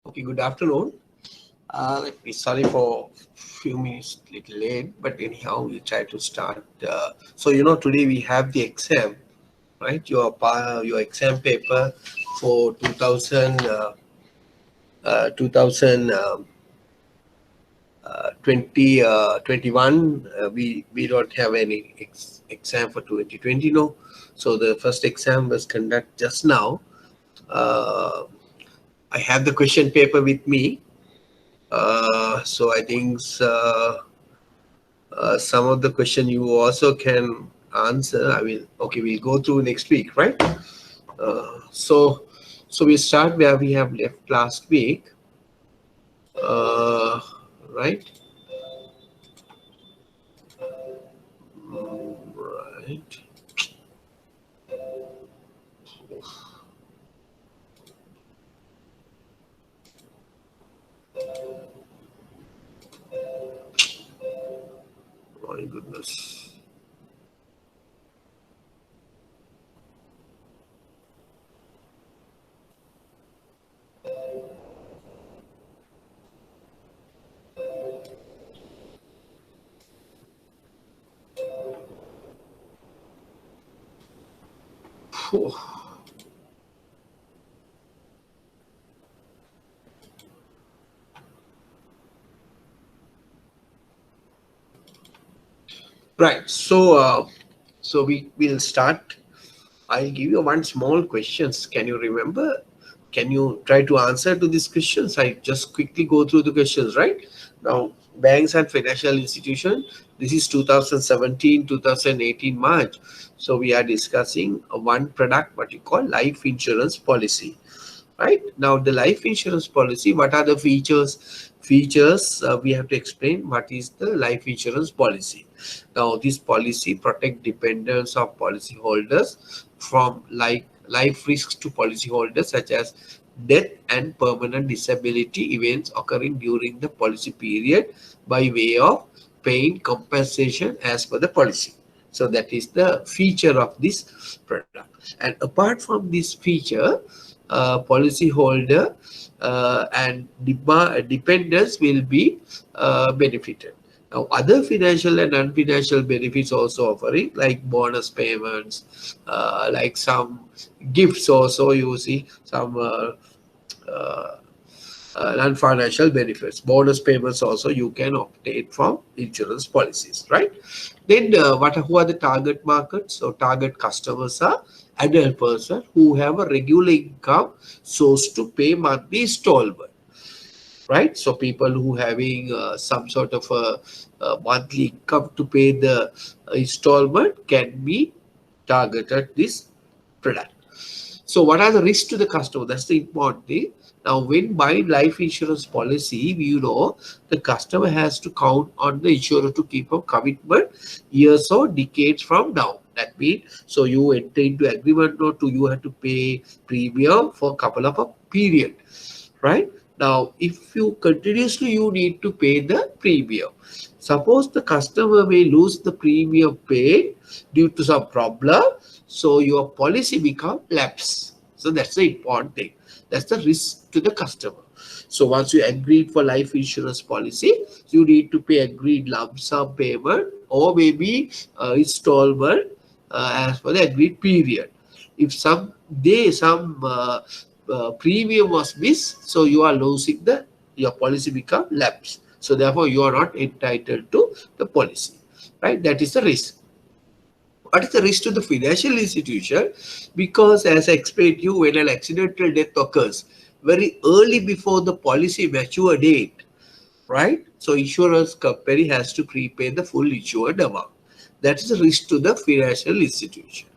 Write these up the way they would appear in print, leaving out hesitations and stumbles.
Okay, good afternoon. Let me sorry for few minutes little late, but anyhow we try to start. So today we have the exam, right? Your exam paper for 2021. We don't have any exam for 2020 no. So the first exam was conducted just now. Uh, I have the question paper with me. So I think some of the question you also can answer. I will. Okay, we'll go through next week, right? So we start where we have left last week, uh, right? Right. My goodness. Phew. Right. So we will start. I'll give you one small questions. Can you remember? Can you try to answer to these questions? I just quickly go through the questions, right? Now, banks and financial institution. This is 2017, 2018 March. So we are discussing one product, what you call life insurance policy, right? Now, the life insurance policy, what are the features we have to explain what is the life insurance policy. Now this policy protect dependents of policyholders from life risks to policyholders such as death and permanent disability events occurring during the policy period by way of paying compensation as per the policy. So that is the feature of this product. And apart from this feature, policyholder and dependents will be benefited. Now, other financial and non-financial benefits also offering like bonus payments, like some gifts also you see some uh, non-financial benefits. Bonus payments also you can obtain from insurance policies, right? Then who are the target markets? So target customers are adult person who have a regular income source to pay monthly installment, right? So people who having some sort of a monthly income to pay the installment can be targeted this product. So what are the risks to the customer? That's the important thing. Now, when buying life insurance policy, the customer has to count on the insurer to keep a commitment years or decades from now. That means, so you enter into agreement or to you have to pay premium for a couple of a period, right? Now, if you continuously you need to pay the premium. Suppose the customer may lose the premium paid due to some problem, so your policy become lapse. So that's the important thing. That's the risk to the customer. So once you agreed for life insurance policy, you need to pay agreed lump sum payment or maybe installment as for the agreed period. If some premium was missed, so you are losing your policy become lapse. So therefore, you are not entitled to the policy, right? That is the risk. What is the risk to the financial institution? Because as I explained to you, when an accidental death occurs very early before the policy mature date, right? So insurance company has to prepay the full insured amount. That is the risk to the financial institution.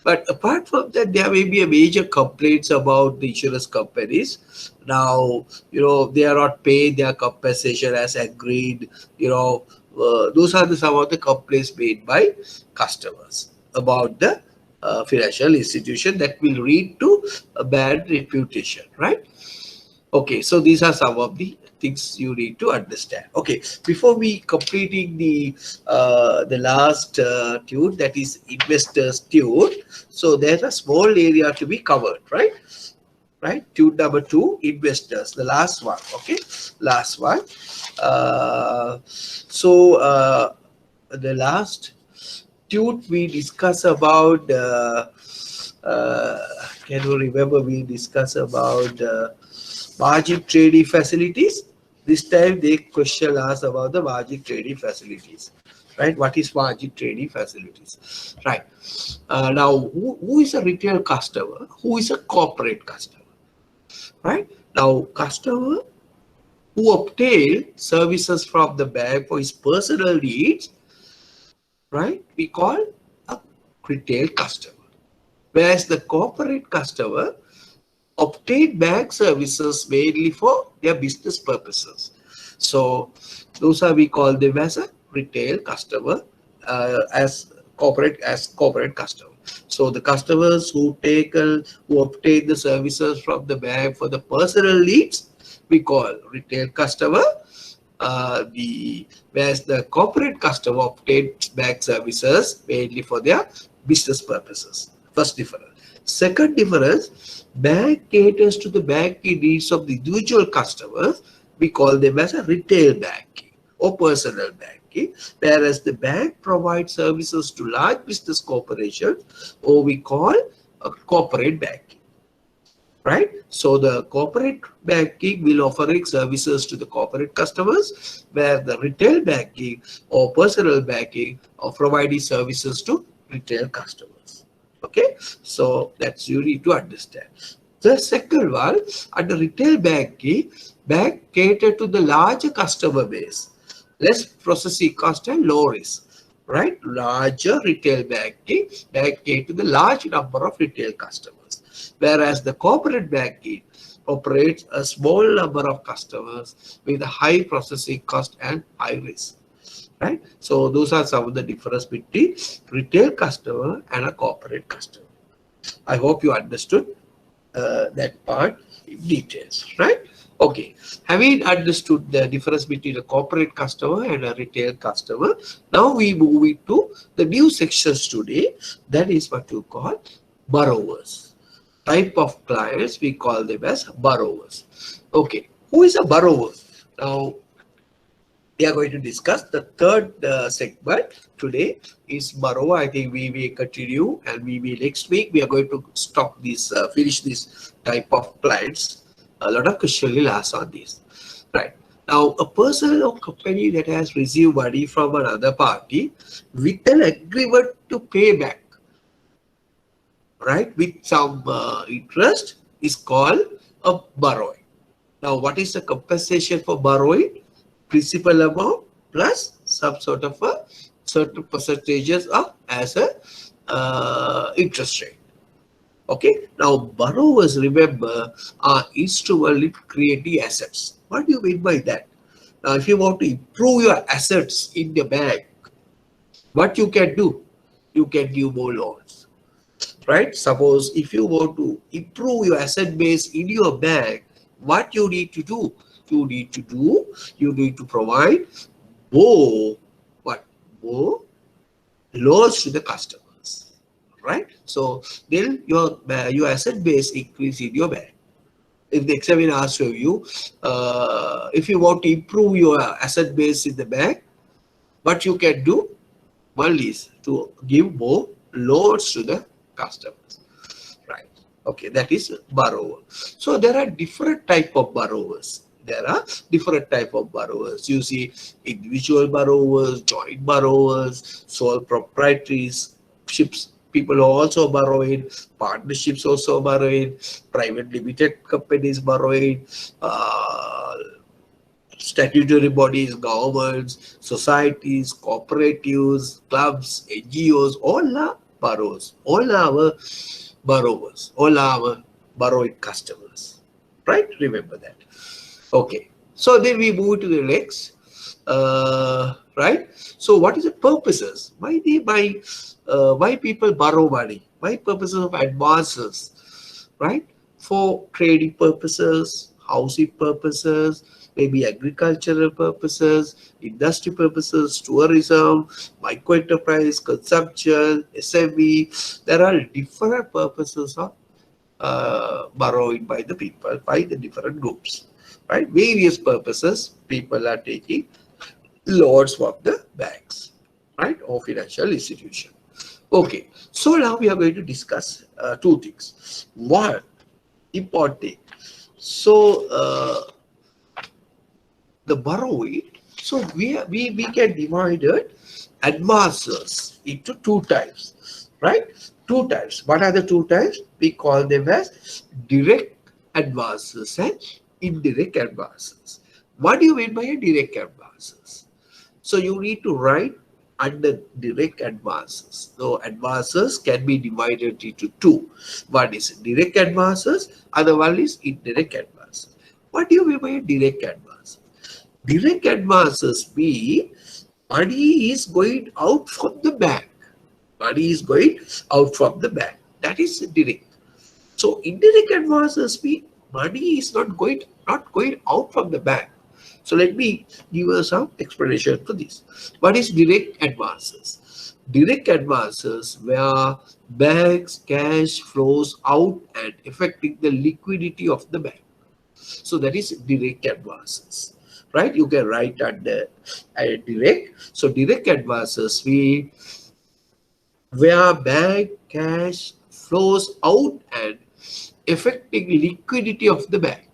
But apart from that, there may be a major complaints about the insurance companies. Now, they are not paying their compensation as agreed. Those are some of the complaints made by customers about the financial institution that will lead to a bad reputation, right? Okay, so these are some of the things you need to understand. Okay, before we completing the last tune, that is investors tune. So there's a small area to be covered, right? right? Tune number 2, investors, the last one. Okay, last one. The last tune we discuss about uh, can you remember we discuss about margin trading facilities? This time they question us about the margin trading facilities, right? What is margin trading facilities, right? Now, who is a retail customer? Who is a corporate customer, right? Now, customer who obtain services from the bank for his personal needs, right? We call a retail customer. Whereas the corporate customer obtain bank services mainly for their business purposes. So those are we call them as a retail customer, as corporate customer. So the customers who obtain the services from the bank for the personal needs, we call retail customer. Whereas the corporate customer obtains bank services mainly for their business purposes. First difference. Second difference, bank caters to the banking needs of the individual customers. We call them as a retail banking or personal banking, whereas the bank provides services to large business corporations, or we call a corporate banking. Right? So the corporate banking will offering services to the corporate customers, where the retail banking or personal banking are providing services to retail customers. Okay, so that's you need to understand. The second one, under retail banking, bank cater to the larger customer base, less processing cost and low risk. Right? Larger retail banking, bank cater to the large number of retail customers, whereas the corporate banking operates a small number of customers with a high processing cost and high risk. Right? So those are some of the difference between retail customer and a corporate customer. I hope you understood that part in details, right? Okay, having understood the difference between a corporate customer and a retail customer, now we move into the new sections today. That is what you call borrowers. Type of clients, we call them as borrowers. Okay, who is a borrower? Now, we are going to discuss the third segment today is borrower. I think we will continue, and we will next week we are going to stop this, finish this type of clients. A lot of questions will ask on this. Right. Now, a person or company that has received money from another party with an agreement to pay back, right, with some interest is called a borrowing. Now, what is the compensation for borrowing? Principal amount plus some sort of a certain percentages of as a interest rate. Okay. Now, borrowers, remember, are instrumental in creating assets. What do you mean by that? Now, if you want to improve your assets in the bank, what you can do? You can give more loans. Right? Suppose if you want to improve your asset base in your bank, what you need to do? You need to provide more, more loans to the customers, right? So then your asset base increase in your bank. If the examiner asks you, if you want to improve your asset base in the bank, what you can do? One is to give more loans to the customers, right? Okay, that is borrower. So there are different type of borrowers. You see individual borrowers, joint borrowers, sole proprietaries, ships. People are also borrowing, partnerships also borrowing, private limited companies borrowing, statutory bodies, governments, societies, cooperatives, clubs, NGOs, all are borrowers. All our borrowers, all our borrowing customers. Right? Remember that. Okay. So then we move to the next. Right? So what is the purposes? Why people borrow money? Why purposes of advances? Right? For trading purposes, housing purposes, maybe agricultural purposes, industry purposes, tourism, micro enterprise, consumption, SME. There are different purposes of borrowed by the people, by the different groups, right? Various purposes, people are taking loans from the banks, right, or financial institution. Okay, so now we are going to discuss two things. One important. So the borrowing. So we can divide it advances into two types, right? Two types. What are the two types? We call them as direct advances and indirect advances. What do you mean by a direct advances? So you need to write under direct advances. So advances can be divided into two. One is direct advances, other one is indirect advances. What do you mean by a direct advance? Direct advances mean money is going out from the bank. Money is going out from the bank. That is direct. So indirect advances mean money is not going out from the bank. So let me give you some explanation for this. What is direct advances? Direct advances where banks cash flows out and affecting the liquidity of the bank. So that is direct advances, right? You can write under direct. So direct advances we where bank cash flows out and affecting liquidity of the bank.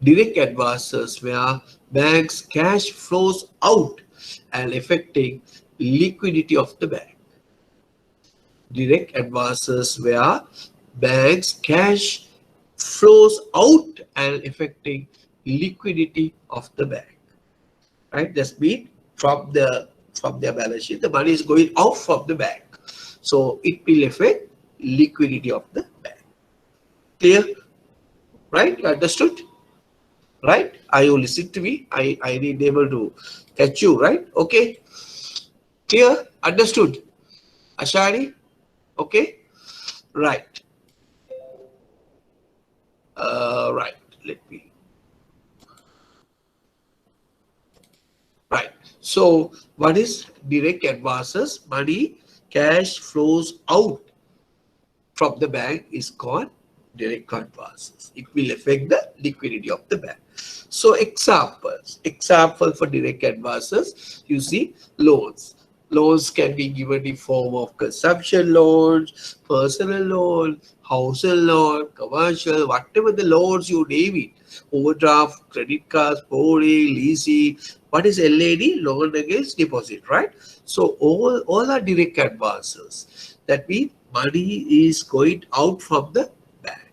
Direct advances where banks cash flows out and affecting liquidity of the bank. Direct advances where banks cash flows out and affecting liquidity of the bank. Right? That's mean from their balance sheet, the money is going out from the bank. So it will affect liquidity of the bank. Clear? Right? Understood? Right? Are you listening to me? I need able to catch you, right? Okay. Clear? Understood? Ashari? Okay. Right. Right. Let me. Right. So what is direct advances? Money, cash flows out from the bank is called direct advances. It will affect the liquidity of the bank. So examples. Example for direct advances, you see loans. Loans can be given in form of consumption loans, personal loan, household loan, commercial, whatever the loans you name it. Overdraft, credit cards, borrowing, leasing. What is LAD? Loan against deposit, right? So all are direct advances. That means money is going out from the bank.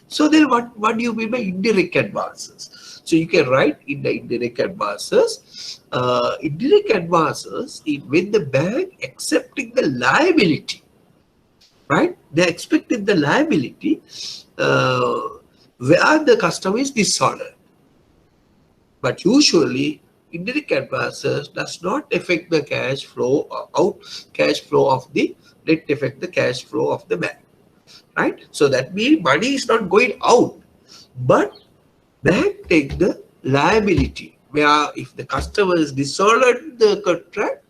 So then what do you mean by indirect advances? So you can write in the indirect advances. Indirect advances is when the bank accepting the liability, right? They expected the liability where the customer is dishonored. But usually indirect advances does not affect the cash flow cash flow of the net affect the cash flow of the bank, right? So that means money is not going out, but bank take the liability where if the customer is dishonored the contract,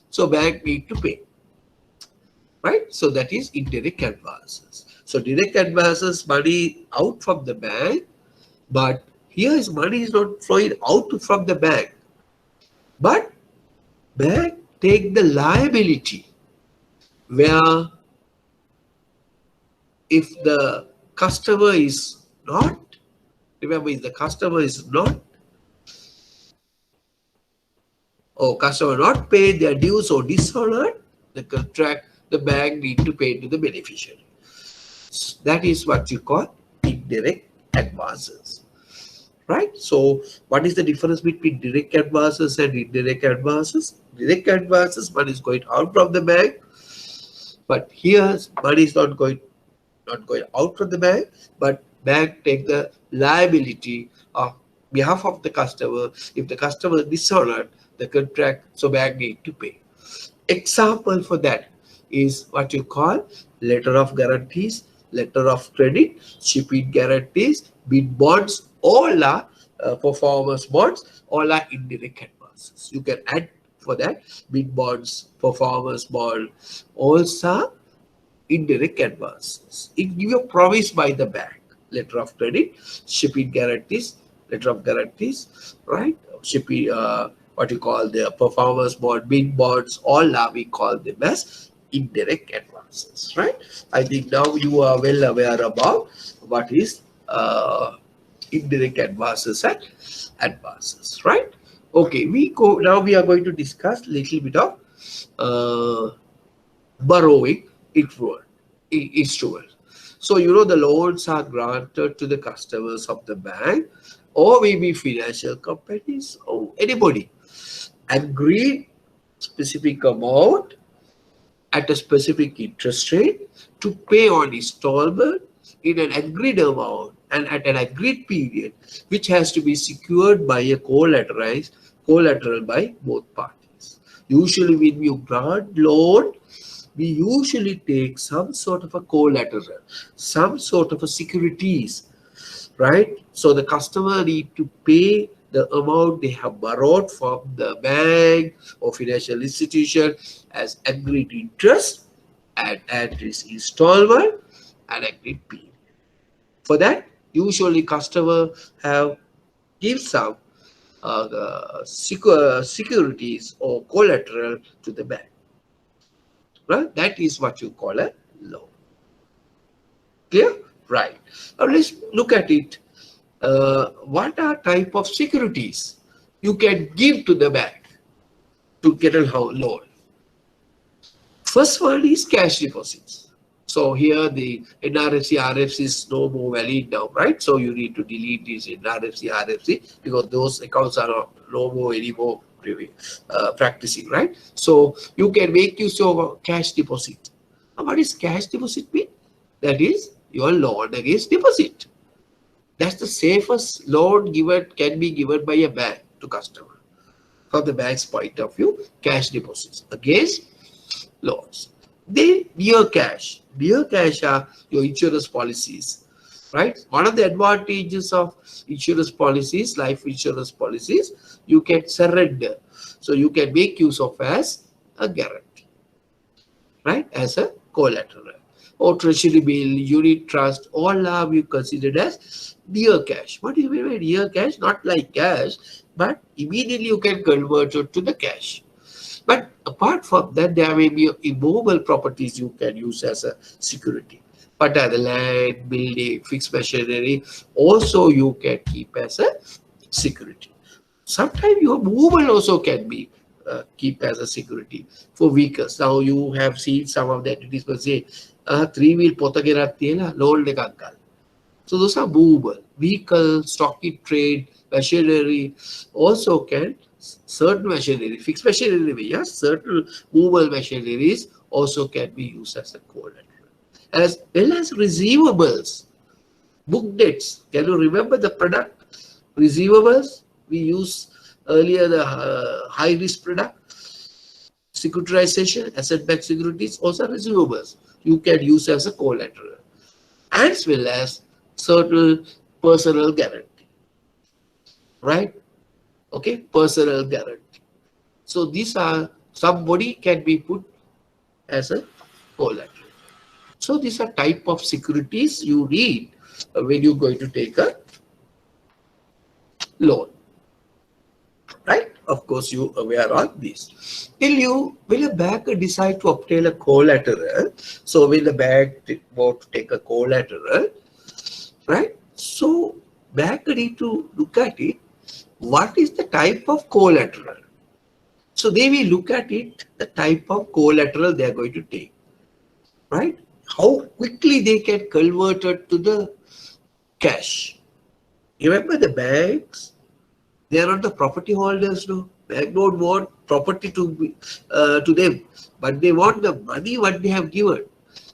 so bank need to pay, right? So that is indirect advances. So direct advances money out from the bank, but here is money is not flowing out from the bank, but bank take the liability where if the customer is not, remember if the customer is not or customer not paid their dues or dishonored the contract, the bank need to pay to the beneficiary. That is what you call indirect advances. Right? So what is the difference between direct advances and indirect advances? Direct advances, money is going out from the bank, but here money is not going out from the bank, but bank take the liability on behalf of the customer. If the customer dishonored the contract, so bank need to pay. Example for that is what you call letter of guarantees, letter of credit, shipping guarantees, bid bonds, all are performance bonds, all are indirect advances. You can add for that bid bonds, performance bond, also indirect advances. It give you a promise by the bank, letter of credit, shipping guarantees, letter of guarantees, right? Shipping, what you call the performance bond, bid bonds, all now we call them as indirect advances, right? I think now you are well aware about what is indirect advances and advances, right? Okay, we go now. We are going to discuss little bit of uh, borrowing instrument. So the loans are granted to the customers of the bank, or maybe financial companies or anybody. Agreed specific amount at a specific interest rate to pay on installment in an agreed amount and at an agreed period, which has to be secured by a collateral by both parties. Usually when you grant loan, we usually take some sort of a collateral, some sort of a securities, right? So the customer need to pay the amount they have borrowed from the bank or financial institution as agreed interest and at its installment and agreed period. For that, usually customer have give some securities or collateral to the bank. Right? That is what you call a loan. Clear? Right. Now let's look at it. What are type of securities you can give to the bank to get a loan? First one is cash deposits. So here the NRFC, RFC is no more valid now, right? So you need to delete this NRFC, RFC because those accounts are no more anymore practicing, right? So you can make use of cash deposit. Now, what is cash deposit mean? That is your loan against deposit. That's the safest loan can be given by a bank to customer. From the bank's point of view, cash deposits against loans. Then bear cash. Bear cash are your insurance policies, right? One of the advantages of insurance policies, life insurance policies, you can surrender. So you can make use of as a guarantee, right? As a collateral. Or treasury bill, unit trust, all are you considered as bear cash. What do you mean by bear cash? Not like cash, but immediately you can convert it to the cash. But apart from that, there may be immovable properties you can use as a security. But the land, building, fixed machinery, also you can keep as a security. Sometimes your movable also can be keep as a security for vehicles. Now you have seen some of the entities will say, 3-wheel potagera loan lekakal. So those are movable. Vehicle, stock in trade, machinery also can, certain machinery, fixed machinery, yes, certain movable machineries also can be used as a collateral. As well as receivables, book debts. Can you remember the product? Receivables, we use earlier the high risk product. Securitization, asset-backed securities, also receivables. You can use as a collateral. As well as certain personal guarantee, right? Okay, personal guarantee. So these are, somebody can be put as a collateral. So these are type of securities you need when you're going to take a loan, right? Of course, you aware of this. Will a bank decide to obtain a collateral? So will the bank want to take a collateral, right? So bank need to look at it. What is the type of collateral? So they will look at it, the type of collateral they are going to take, right? How quickly they can convert it to the cash. Remember the banks, they are not the property holders, no. Bank don't want property to them, but they want the money what they have given.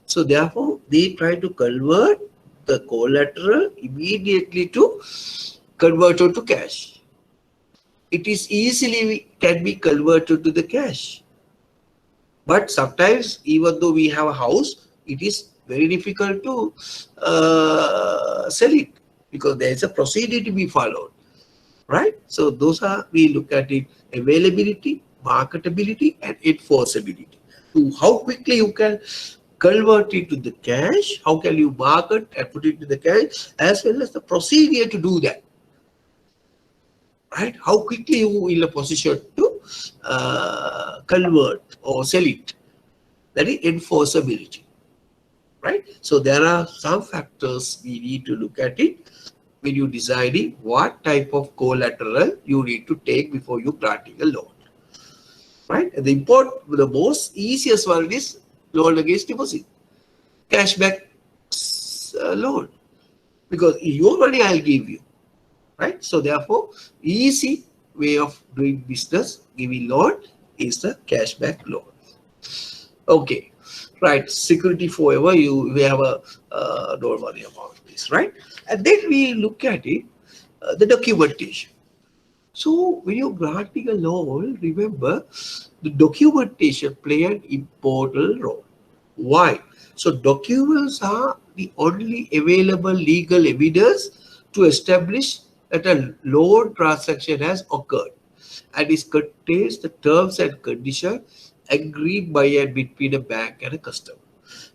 So therefore, they try to convert the collateral immediately to convert it to cash. It is easily can be converted to the cash. But sometimes, even though we have a house, it is very difficult to sell it because there is a procedure to be followed, right? So those are, we look at it, availability, marketability, and enforceability. To how quickly you can convert it to the cash, how can you market and put it to the cash, as well as the procedure to do that. Right? How quickly you will in a position to convert or sell it. That is enforceability. Right? So there are some factors we need to look at it when you deciding what type of collateral you need to take before you granting a loan. Right? And the most easiest one is loan against deposit, cashback loan, because your money I'll give you. Right? So therefore, easy way of doing business, giving loan, is the cashback loan. Okay, right. Security forever. We have a don't worry about this, right? And then we look at it, the documentation. So when you're granting a loan, remember the documentation play an important role. Why? So documents are the only available legal evidence to establish that a loan transaction has occurred, and it contains the terms and conditions agreed by and between a bank and a customer.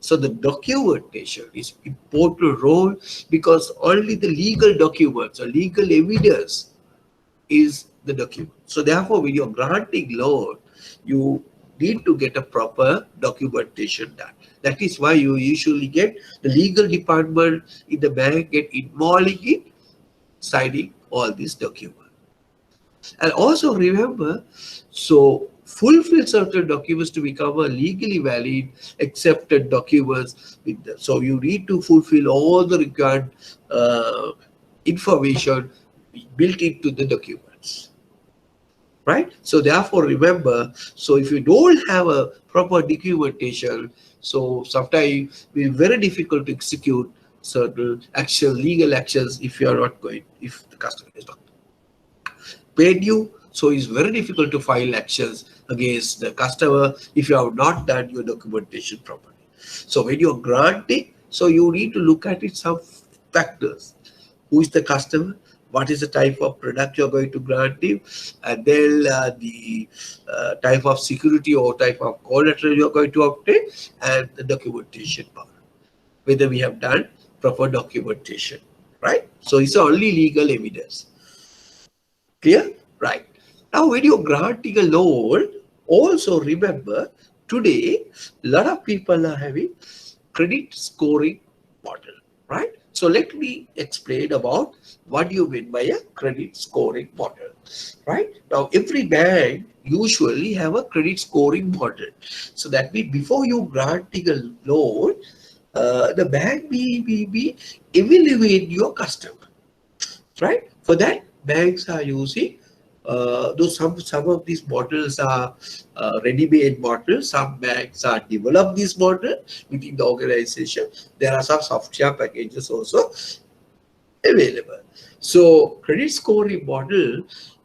So the documentation is important role, because only the legal documents or legal evidence is the document. So therefore, when you're granting loan, you need to get a proper documentation done. That is why you usually get the legal department in the bank get involved in it, signing all these documents. And also remember, so fulfill certain documents to become a legally valid accepted documents with them. So you need to fulfill all the required information built into the documents. Right? So therefore remember, so if you don't have a proper documentation, so sometimes it will be very difficult to execute certain action, legal actions, if you are not going, if the customer is not paid you. So it's very difficult to file actions against the customer if you have not done your documentation properly. So when you're granting, so you need to look at it some factors. Who is the customer? What is the type of product you're going to grant him? And then the type of security or type of collateral you're going to obtain, and the documentation part. Whether we have done proper documentation, right? So it's only legal evidence. Clear? Right. Now, when you're granting a loan, also remember, today, a lot of people are having credit scoring model, right? So let me explain about what you mean by a credit scoring model, right? Now, every bank usually have a credit scoring model. So that means before you granting a loan, the bank will evaluate your customer, right? For that, banks are using though some of these models are ready-made models. Some banks are developed this model within the organization. There are some software packages also available. So credit scoring model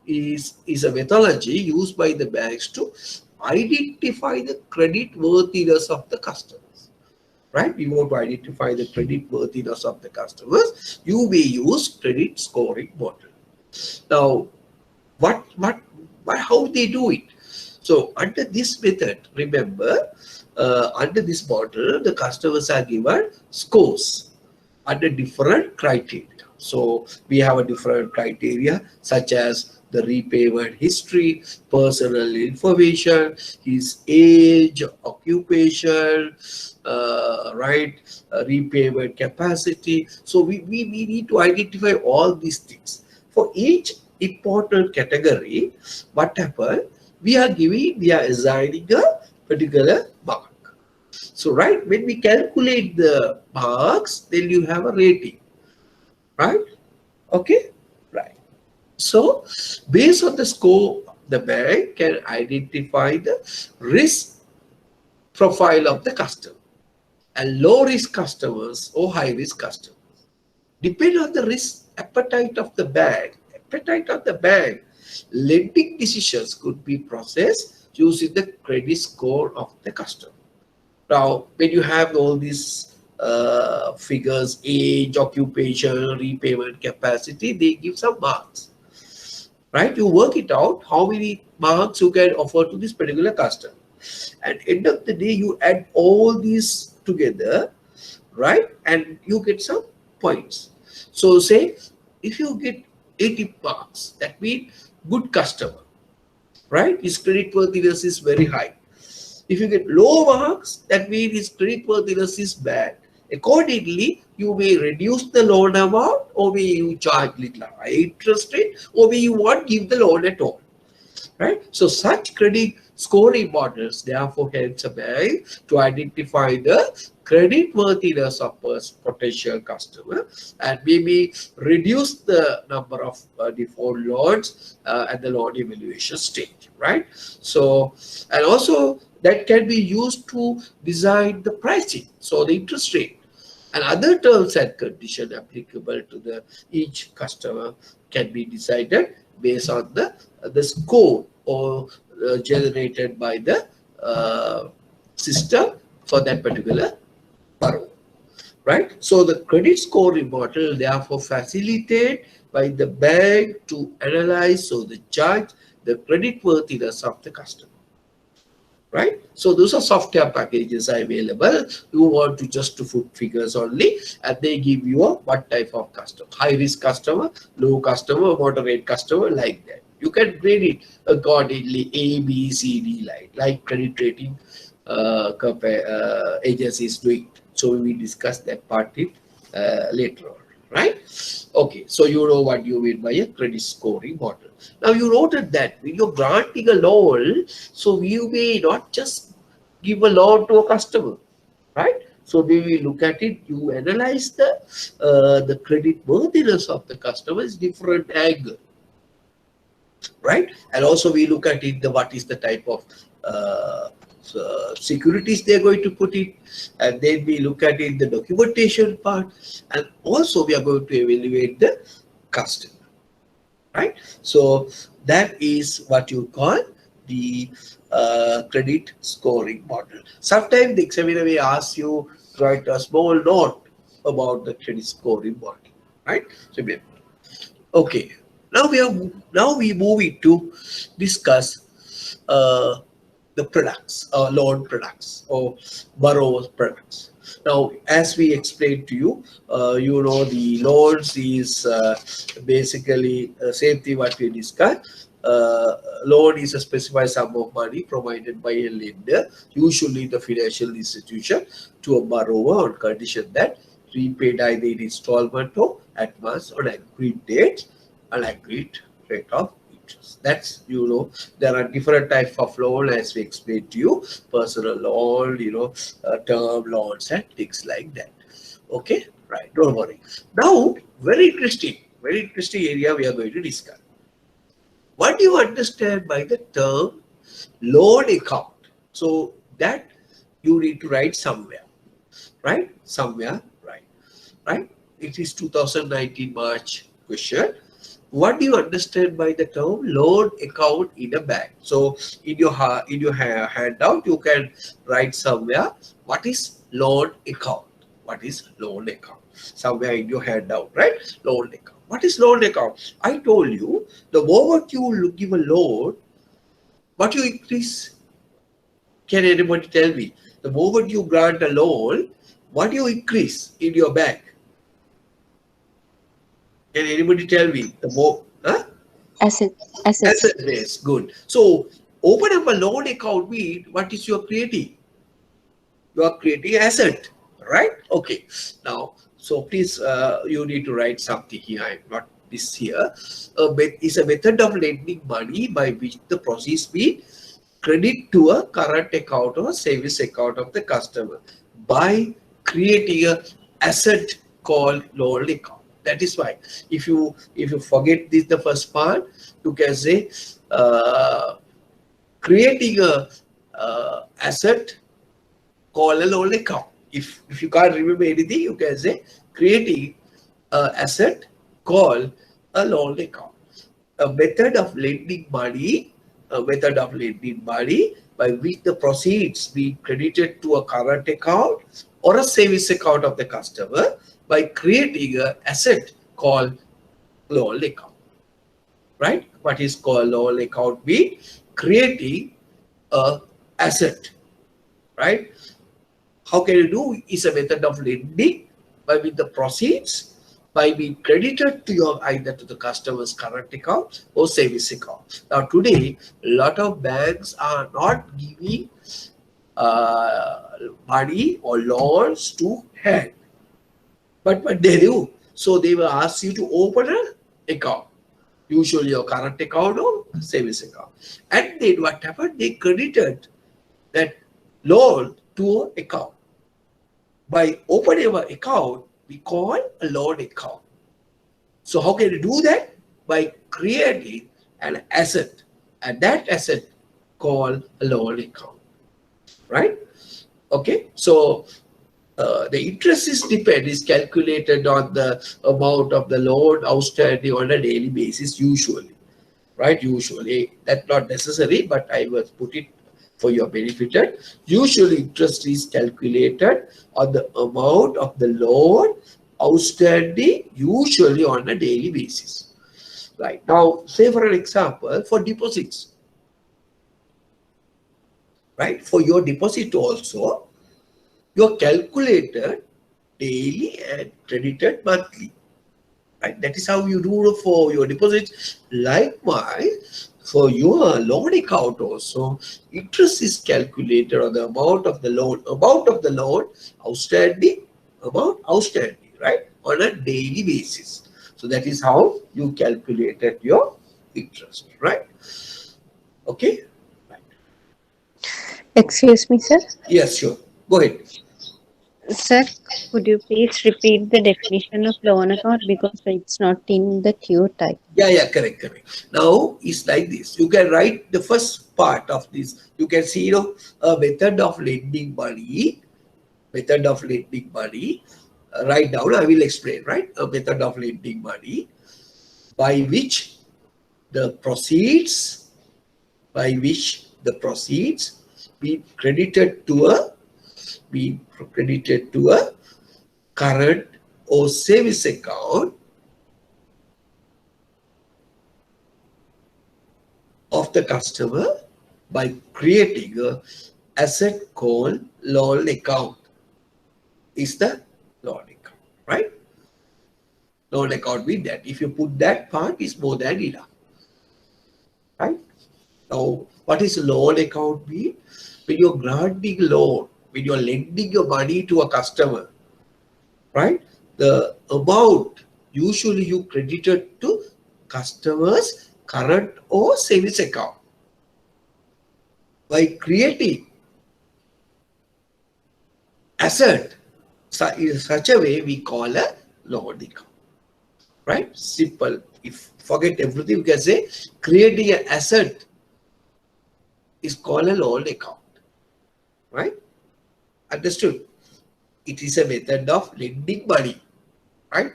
is a methodology used by the banks to identify the credit worthiness of the customers. Right? We want to identify the credit worthiness of the customers. You may use credit scoring model. Now, how they do it? So under this method, remember, under this model, the customers are given scores under different criteria. So we have a different criteria such as the repayment history, personal information, his age, occupation, right, repayment capacity. So we need to identify all these things. For each important category, what happens? We are assigning a particular mark. So, right, when we calculate the marks, then you have a rating, right? Okay, right. So, based on the score, the bank can identify the risk profile of the customer, and low risk customers or high risk customers. Depending on the risk appetite of the bank, lending decisions could be processed using the credit score of the customer. Now, when you have all these figures, age, occupation, repayment capacity, they give some marks, right? You work it out, how many marks you can offer to this particular customer. At the end of the day, you add all these together, right? And you get some points. So say if you get 80 marks, that means good customer, right? His credit worthiness is very high. If you get low marks, that means his credit worthiness is bad. Accordingly, you may reduce the loan amount, or may you charge little high interest rate, or may you won't give the loan at all. Right? So such credit scoring models therefore helps a bank to identify the credit worthiness of a potential customer and maybe reduce the number of default loans at the loan evaluation stage, right? So, and also that can be used to design the pricing, so the interest rate and other terms and conditions applicable to the each customer can be decided based on the score or generated by the system for that particular borrower, right? So the credit scoring model therefore facilitate by the bank to analyze or the judge the credit worthiness of the customer, right? So those are software packages available. You want to just to put figures only, and they give you a what type of customer: high risk customer, low customer, moderate customer, like that. You can grade it accordingly, A, B, C, D, like credit rating agencies do it. So we discuss that part later on, right? Okay, so you know what you mean by a credit scoring model. Now you noted that when you're granting a loan, so you may not just give a loan to a customer, right? So they will look at it, you analyze the credit worthiness of the customer is different angle, right? And also we look at it, the what is the type of securities they're going to put it, and then we look at it the documentation part, and also we are going to evaluate the customer, right? So that is what you call the credit scoring model. Sometimes the examiner may ask you to write a small note about the credit scoring model, right? So okay, now we move it to discuss the products, loan products or borrower products. Now, as we explained to you, you know the loans is basically same thing what we discussed. Loan is a specified sum of money provided by a lender, usually the financial institution, to a borrower on condition that repaid either in installment or advance on agreed date and agreed rate of interest. That's, you know, there are different types of loan as we explained to you: personal loan, you know, term loans and things like that. Okay, right, don't worry. Now, very interesting area we are going to discuss. What do you understand by the term loan account? So that you need to write somewhere, right? Somewhere, right? It is 2019 March question. What do you understand by the term loan account in a bank? So in your handout, you can write somewhere what is loan account. What is loan account? Somewhere in your handout, right? Loan account. What is loan account? I told you the moment you give a loan, what you increase? Can anybody tell me? The moment you grant a loan, what do you increase in your bank? Can anybody tell me the more? Huh? Asset, assets. Asset base, good. So open up a loan account mean what is you're creating? You are creating asset, right? Okay. Now, so please, you need to write something here. I'm not this here. Is a method of lending money by which the proceeds be credit to a current account or savings account of the customer by creating a asset called loan account. That is why if you forget this the first part, you can say creating a asset called a loan account. If you can't remember anything, you can say creating a asset called a loan account. A method of lending money, by which the proceeds be credited to a current account or a savings account of the customer by creating an asset called loan account. Right? What is called loan account? Be creating a asset, right? How can you do? Is a method of lending by with the proceeds by being credited to your either to the customer's current account or savings account. Now today, a lot of banks are not giving uh, money or loans to hand, but what they do, so they will ask you to open an account, usually your current account or savings account, and then what happened? They credited that loan to an account. By opening an account, we call a loan account. So how can you do that? By creating an asset, and that asset called a loan account, right? Okay, so the interest is calculated on the amount of the loan outstanding on a daily basis, usually, right? Usually, that's not necessary, but I will put it for your benefit. Usually, interest is calculated on the amount of the loan outstanding, usually on a daily basis. Right now, say for an example, for deposits, right? For your deposit also, you're calculated daily and credited monthly. Right? That is how you do for your deposits. Likewise, for your loan account also, interest is calculated on the amount of the loan outstanding, amount outstanding, right? On a daily basis. So that is how you calculated your interest, right? Okay? Right. Excuse me, sir. Yes, sure. Go ahead. Sir, could you please repeat the definition of loan account because it's not in the queue type? Yeah, correct, correct. Now it's like this. You can write the first part of this. You can see, a method of lending money. Method of lending money. Write down. I will explain. Right, a method of lending money by which the proceeds, be credited to a current or savings account of the customer by creating a asset called loan account. Is the loan account, right? Loan account means that if you put that part, is more than enough, right? Now, what is loan account mean? When you're granting loan, when you're lending your money to a customer, right? The amount usually you credited to customers' current or savings account by creating asset in such a way we call a loan account, right? Simple. If forget everything, we can say creating an asset is called a loan account, right? Understood? It is a method of lending money, right?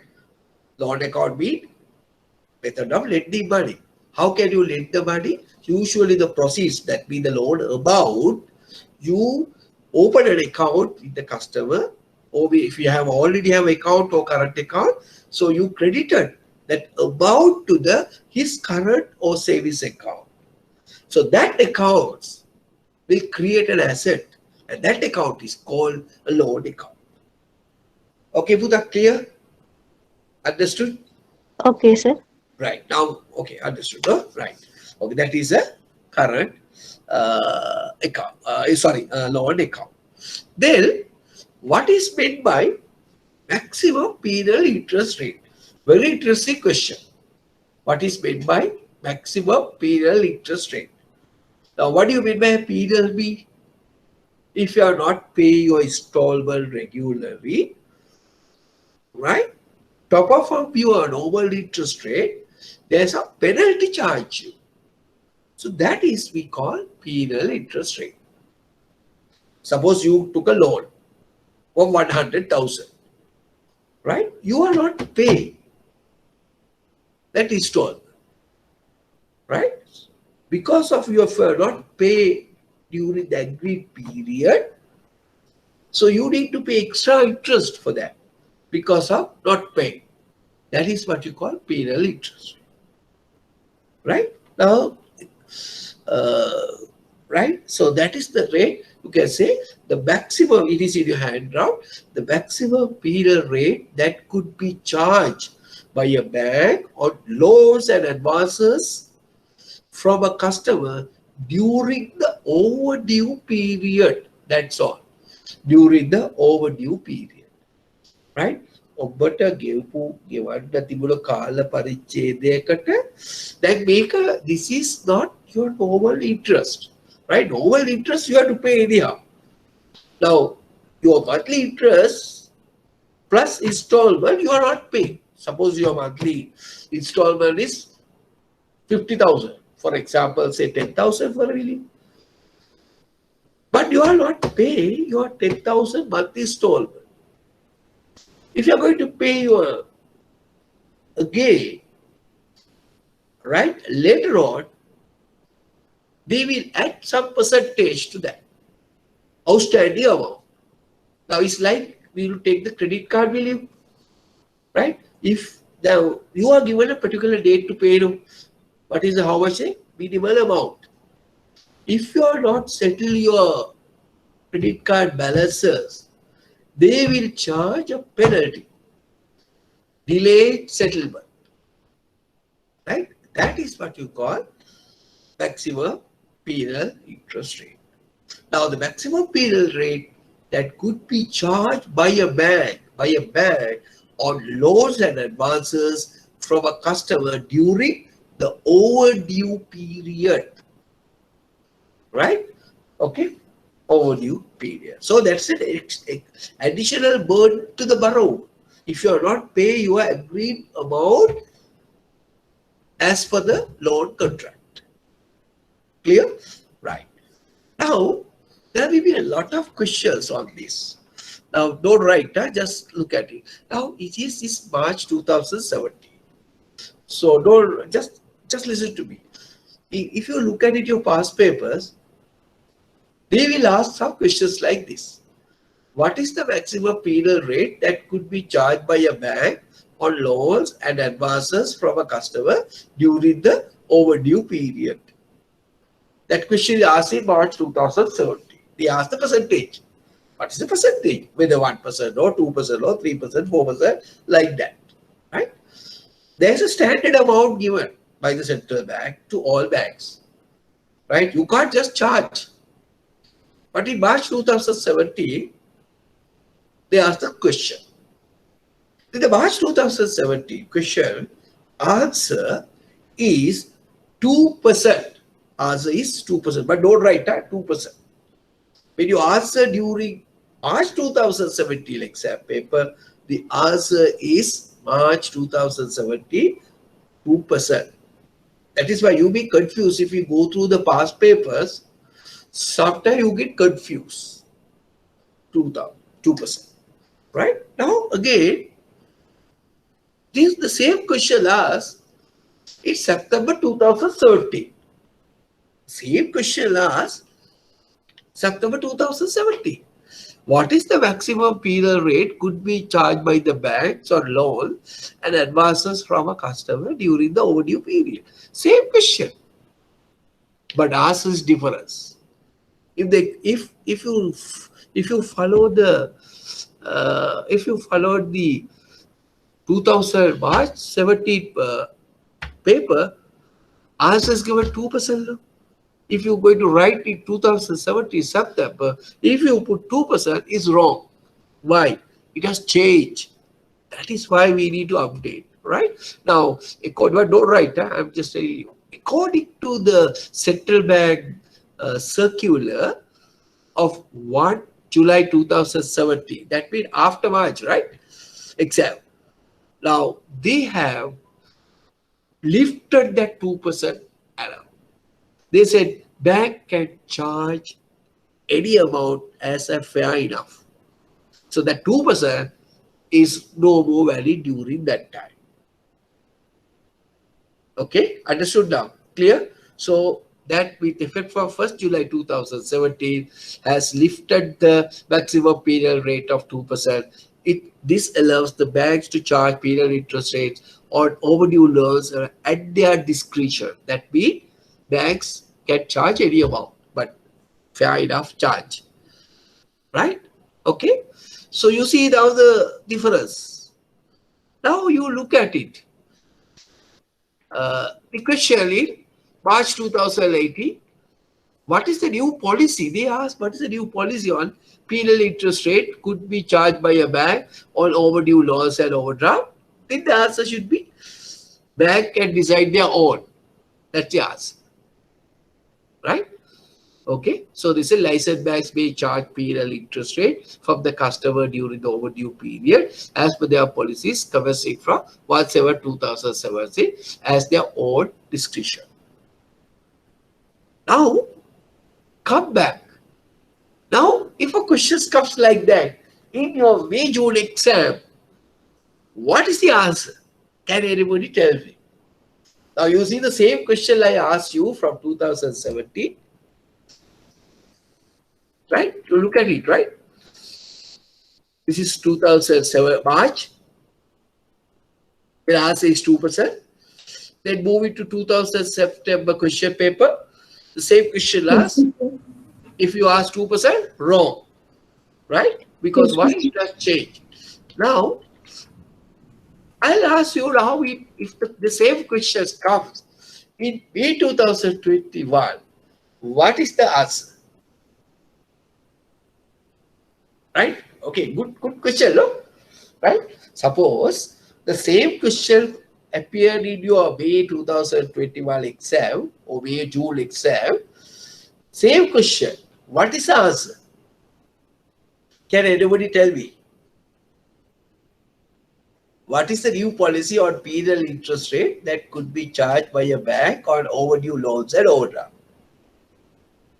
Loan account means method of lending money. How can you lend the money? Usually the proceeds, that means the loan amount, you open an account with the customer, or if you have already have account or current account, so you credited that amount to his current or savings account. So that account will create an asset, and that account is called a loan account. Okay, Buddha, clear? Understood? Okay, sir. Right. Now, okay, understood. Right. Okay, that is a current account. Loan account. Then, what is meant by maximum penal interest rate? Very interesting question. What is meant by maximum penal interest rate? Now, what do you mean by penal be? If you are not paying your installment regularly, right? Top of your normal interest rate, there's a penalty charge. So that is we call penal interest rate. Suppose you took a loan of 100,000, right? You are not paying that installment, right? Because of your not pay during the agreed period, so you need to pay extra interest for that because of not paying. That is what you call penal interest, right? Now, uh, right? So that is the rate You can say the maximum, it is in your hand now, the maximum penal rate that could be charged by a bank on loans and advances from a customer during the overdue period. That's all. During the overdue period. Right? ඔබට ගෙවපු ගෙවන්න තිබුණ කාල පරිච්ඡේදයකට දැන් මේක this is not your normal interest, right? Normal interest you have to pay anyhow. Now your monthly interest plus installment you are not paying. Suppose your monthly installment is 50,000, for example, say 10,000 for a million, but you are not paying your 10,000 monthly installment. If you are going to pay your again, right, later on, they will add some percentage to that outstanding amount. Now it's like we will take the credit card bill, right? If now you are given a particular date to pay, what is the how much a minimal amount? If you are not settle your credit card balances, they will charge a penalty, delayed settlement, right? That is what you call maximum penal interest rate. Now the maximum penal rate that could be charged by a bank on loans and advances from a customer during the overdue period, right? Okay. Overdue period. So that's an additional burden to the borrower. If you are not paying your agreed amount as per the loan contract. Clear? Right. Now, there will be a lot of questions on this. Now, don't write, just look at it. Now, it is this March 2017. So, don't just listen to me. If you look at it, your past papers, they will ask some questions like this. What is the maximum penal rate that could be charged by a bank on loans and advances from a customer during the overdue period? That question is asked in March 2017. They ask the percentage. What is the percentage? Whether 1% or 2% or 3%, 4%, like that. Right? There's a standard amount given by the central bank to all banks. Right? You can't just charge. But in March 2017, they asked the question. In the March 2017 question, answer is 2%. Answer is 2%. But don't write that 2%. When you answer during March 2017 exam paper, the answer is March 2017, 2%. That is why you be confused if you go through the past papers. Sometimes you get confused. 2%. Right? Now again, this is the same question asked in September 2013. Same question asked September 2017. What is the maximum penal rate could be charged by the banks on loan and advances from a customer during the overdue period? Same question, but asked is difference. If you follow the followed the 2000 March 17 paper, answer is given 2%. If you're going to write in 2017 September, if you put 2%, is wrong. Why? It has changed. That is why we need to update. Right now, but don't write. I'm just saying you. According to the central bank circular of 1 July 2017, that means after March, right? Exam. Now they have lifted that 2% allowance. They said bank can charge any amount as a fair enough. So that 2% is no more valid during that time. Okay, understood now? Clear? So that with effect from 1st July 2017 has lifted the maximum penal rate of 2%. This allows the banks to charge penal interest rates on overdue loans at their discretion. That means banks can charge any amount, but fair enough charge. right? Okay, so you see now the difference. Now you look at it. The question in March 2018, what is the new policy? They asked, what is the new policy on penal interest rate could be charged by a bank on overdue loans and overdraft? Then the answer should be bank can decide their own. That's the answer, right? Okay, so this is licensed banks may charge penal interest rate from the customer during the overdue period as per their policies commencing from 1/7/2017 as their own discretion. Now, come back. Now, if a question comes like that in your May June exam, what is the answer? Can anybody tell me? Now, you see the same question I asked you from 2017, right? You look at it, right? This is 2007 March. The answer is 2%. Then move it to 2000 September question paper. The same question asked. If you ask 2%, wrong, right? Because why it has changed. Now, I'll ask you now if the same questions comes in May 2021, what is the answer? Right? Okay, good question, no? Right? Suppose the same question appeared in your May 2021 exam or May June exam. Same question. What is the answer? Can anybody tell me? What is the new policy on penal interest rate that could be charged by a bank on overdue loans and overdraft?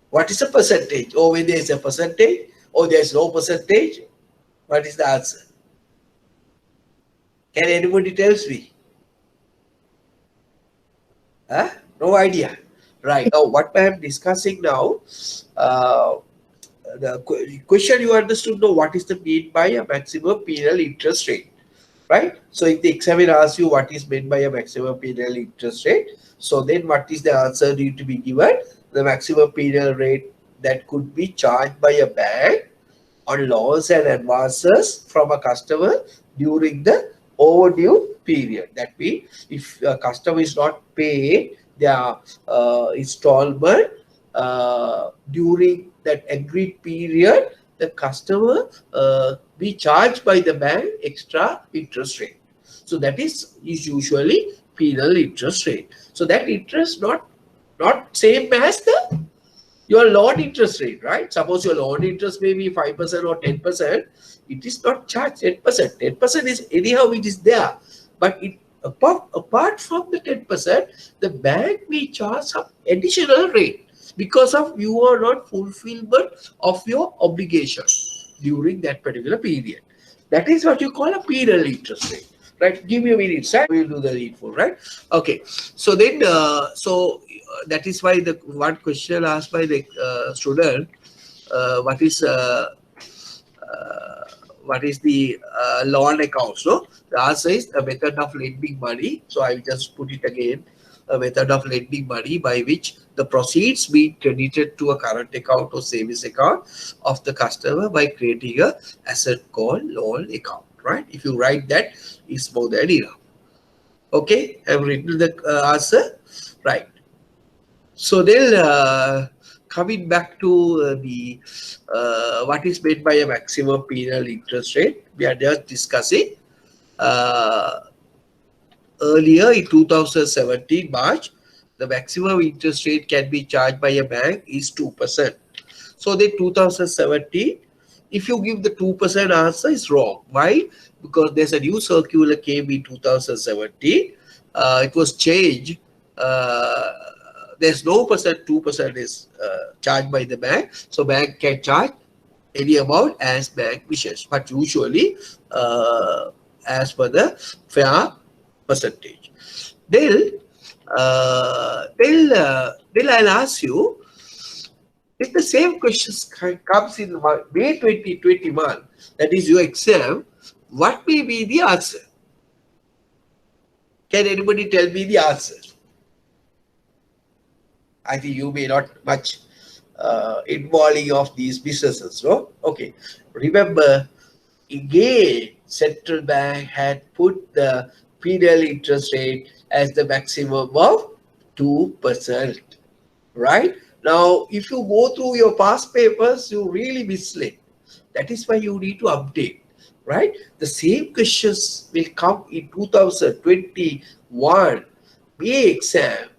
What is the percentage? Or when there is a percentage or there is no percentage, what is the answer? Can anybody tell me? Huh? No idea. Right. Now, what I am discussing now, uh, the question you understood now, what is the mean by a maximum penal interest rate? Right? So if the examiner asks you what is meant by a maximum penal interest rate, so then what is the answer need to be given? The maximum penal rate that could be charged by a bank on loans and advances from a customer during the overdue period. That means if a customer is not paid their installment during that agreed period, the customer be charged by the bank extra interest rate. So that is usually penal interest rate. So that interest not same as the your loan interest rate, right? Suppose your loan interest may be 5% or 10%, it is not charged 10%. 10% is anyhow it is there. But apart from the 10%, the bank may charge some additional rate because of you are not fulfillment of your obligation during that particular period. That is what you call a penal interest rate. Right? Give me a minute, sir. We'll do the needful, right? Okay. So then, that is why the one question asked by the student, what is the loan accounts? No, the answer is a method of lending money. So I will just put it again: a method of lending money by which the proceeds be credited to a current account or savings account of the customer by creating a asset called loan account. Right? If you write that, it's more than enough. Okay, I've written the answer. Right. So then, coming back to the what is meant by a maximum penal interest rate, we are just discussing uh, earlier in 2017 March, the maximum interest rate can be charged by a bank is 2%. So the 2017, if you give the 2% answer, is wrong. Why? Because there's a new circular came in 2017. It was changed. Uh, there's no percent, 2% is charged by the bank. So bank can charge any amount as bank wishes, but usually as per the fair percentage. Then, then I'll ask you, if the same questions comes in May 2021, that is your exam, what may be the answer? Can anybody tell me the answer? I think you may not much involving of these businesses. No, okay. Remember, again, central bank had put the penal interest rate as the maximum of 2%. Right now, if you go through your past papers, you really misled. That is why you need to update. Right, the same questions will come in 2021 May exam.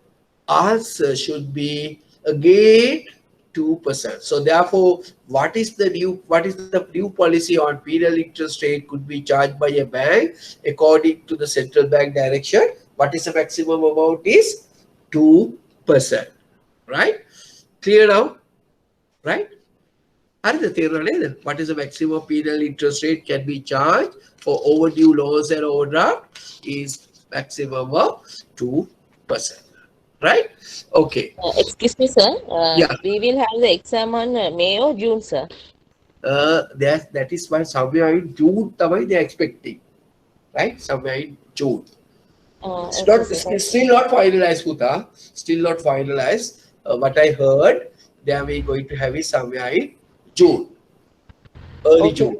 Answer should be again 2%. So therefore, what is the new policy on penal interest rate could be charged by a bank according to the central bank direction? What is the maximum amount is 2%. Right? Clear now? Right? What is the maximum penal interest rate can be charged for overdue loans and overdraft is maximum of 2%. Right? Okay. Excuse me, sir. Yeah. We will have the exam on May or June, sir. That is why somewhere in June they are expecting. Right? Somewhere in June. It's Okay, not. sir. It's still not finalized, Huta. Still not finalized. What I heard, they are going to have it somewhere in June, early Okay. June.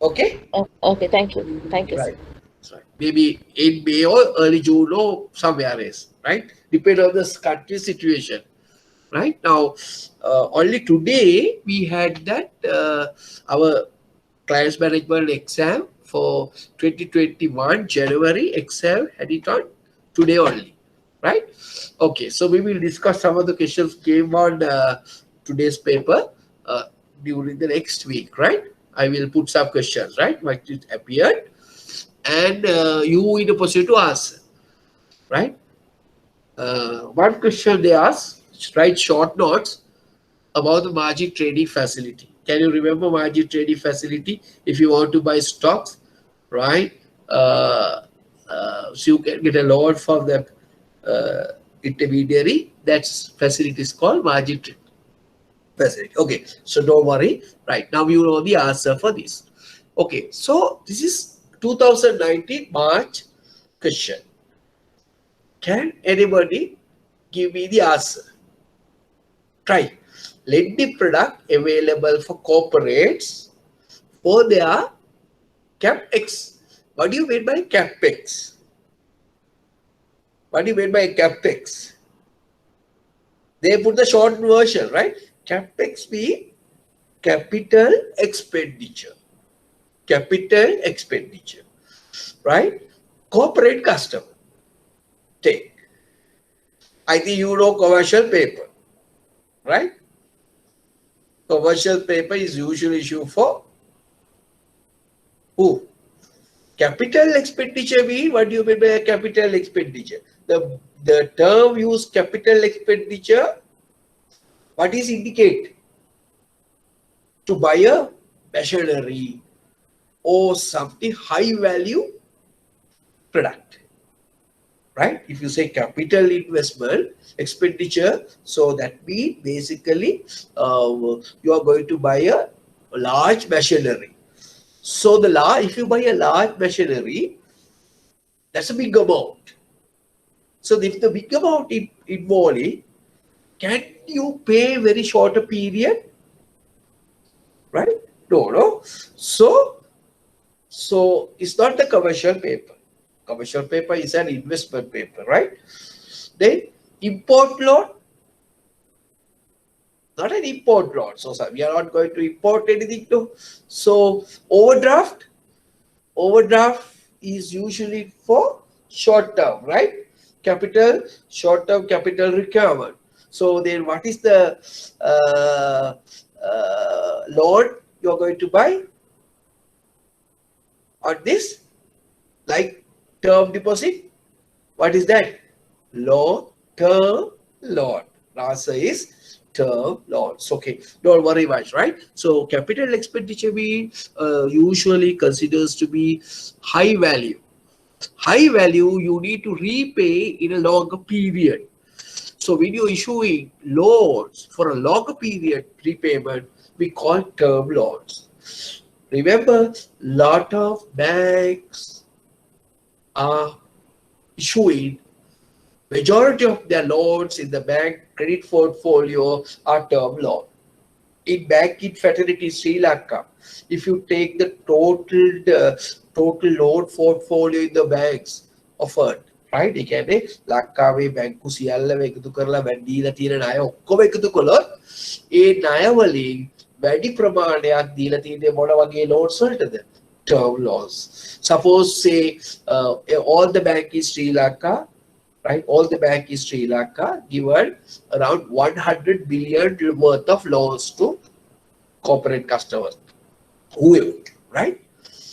Okay. Okay. Thank you. Thank you, sir. Right. That's right. Maybe in May or early June or somewhere else. Right. Depend on the country situation. Right now, only today we had that our clients management exam for 2021 January exam had it on today only. Right. Okay. So we will discuss some of the questions came on today's paper during the next week. Right. I will put some questions. Right. What it appeared, and you in a position to answer. Right. One question they ask: write short notes about the margin trading facility. Can you remember margin trading facility? If you want to buy stocks, right? So you can get a loan from the intermediary. That facility is called margin trading facility. Okay, so don't worry. Right now you know the answer for this. Okay, so this is 2019 March question. Can anybody give me the answer? Try. Lending product available for corporates for their capex. What do you mean by capex? What do you mean by capex? They put the short version, right? Capex means capital expenditure. Capital expenditure, right? Corporate customer. Take. I think you know commercial paper, right? Commercial paper is usually issued for who? Capital expenditure means, what do you mean by a capital expenditure? The term used capital expenditure, what is indicate? To buy a machinery or something high value product. Right? If you say capital investment expenditure, so that means basically you are going to buy a large machinery. So if you buy a large machinery, that's a big amount. So if the big amount involved, can you pay very short a period? Right? No. So it's not the commercial paper. Commercial paper is an investment paper, right? Then import loan, not an import loan. So we are not going to import anything. No. So overdraft is usually for short term, right? Short term capital requirement. So then what is the loan you're going to buy on this? Like term deposit? What is that? Term loan. The answer is term loans. Okay, don't worry much, right? So capital expenditure we usually considers to be high value. High value you need to repay in a longer period. So when you're issuing loans for a longer period repayment, we call term loans. Remember, lot of banks are issuing Majority of their loans in the bank credit portfolio are term loan. In Bank in Fraternity Sri Lanka, if you take the total loan portfolio in the banks offered, right? ඒ කියන්නේ ලංකාවේ බැංකු සියල්ලම එකතු කරලා දීලා තියෙන ණය ඔක්කොම එකතු කළොත් ඒ ණය වලින් වැඩි ප්‍රමාණයක් දීලා තියෙන්නේ මොන වගේ loans වලටද? Term loans. Suppose say all the bank in Sri Lanka, right? All the bank in Sri Lanka given around 100 billion worth of loans to corporate customers, whoever, right?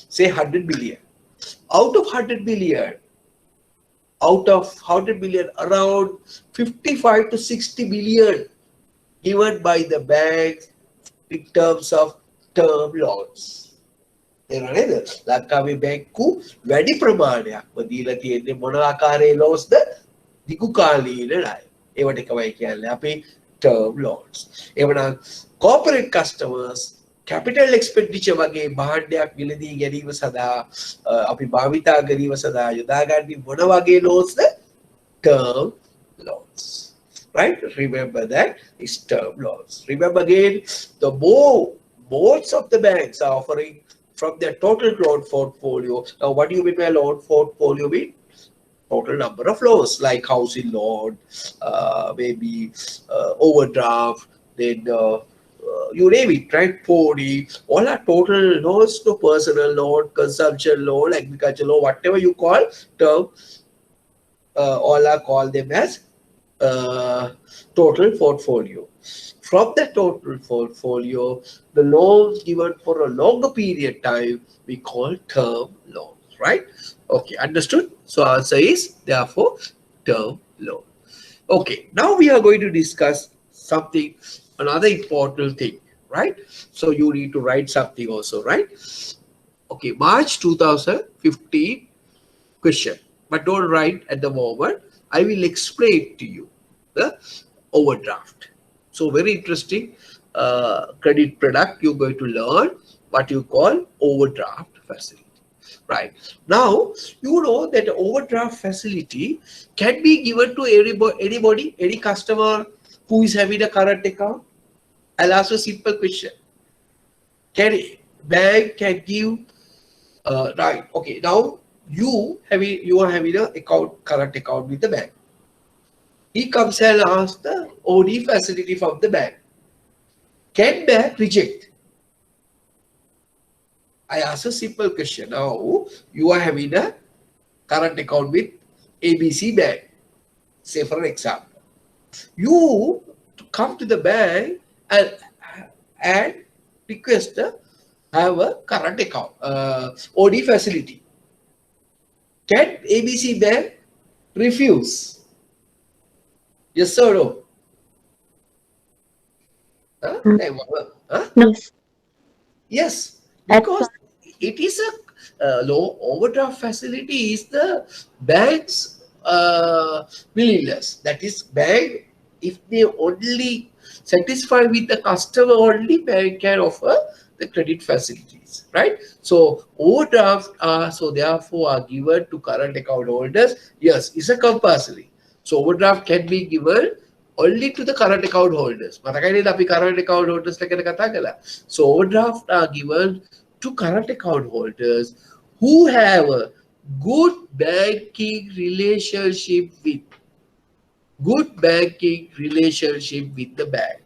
Say 100 billion. Out of 100 billion, around 55 to 60 billion given by the banks in terms of term loans. නේද? ලංකාවේ බැංකු වැඩි ප්‍රමාණයක්ම දීලා තියෙන්නේ මොන ආකාරයේ loansද? දිගු කාලීන ණය. ඒවට එකමයි කියන්නේ අපි term loans. එවනම් corporate customers capital expenditure වගේ භාණ්ඩයක් මිලදී ගැනීම සඳහා අපි භාවිතා කිරීම සඳහා යොදා ගන්නේ මොන වගේ loansද? Term loans. Right? Remember that is term loans. Remember again, the most of the banks are offering from their total loan portfolio. Now, what do you mean by loan portfolio? Mean total number of loans like housing loan, maybe overdraft, then you name it, right? Pony, all are total loans, to personal loan, consumption loan, agriculture loan, whatever you call term, all are called them as total portfolio. From the total portfolio, the loans given for a longer period time we call term loans, right? Okay, understood? So answer is therefore term loan. Okay, now we are going to discuss something, another important thing, right? So you need to write something also, right? Okay, March 2015 question, but don't write at the moment. I will explain to you the overdraft. So very interesting credit product. You're going to learn what you call overdraft facility. Right now, you know that overdraft facility can be given to anybody, any customer who is having a current account. I'll ask a simple question. Can bank can give right? Okay, now you are having a current account with the bank. He comes and asks the OD facility from the bank. Can bank reject? I ask a simple question. Now, you are having a current account with ABC Bank, say for an example. You come to the bank and request to have a current account, OD facility. Can ABC Bank refuse? Yes or no? No. Yes, because it is a low overdraft facility is the bank's willingness. That is, bank, if they only satisfy with the customer, only bank can offer the credit facilities, right? So overdraft so therefore are given to current account holders. Yes, it's a compulsory. So overdraft can be given only to the current account holders. Current account holders. So overdraft are given to current account holders who have a good banking relationship with the bank,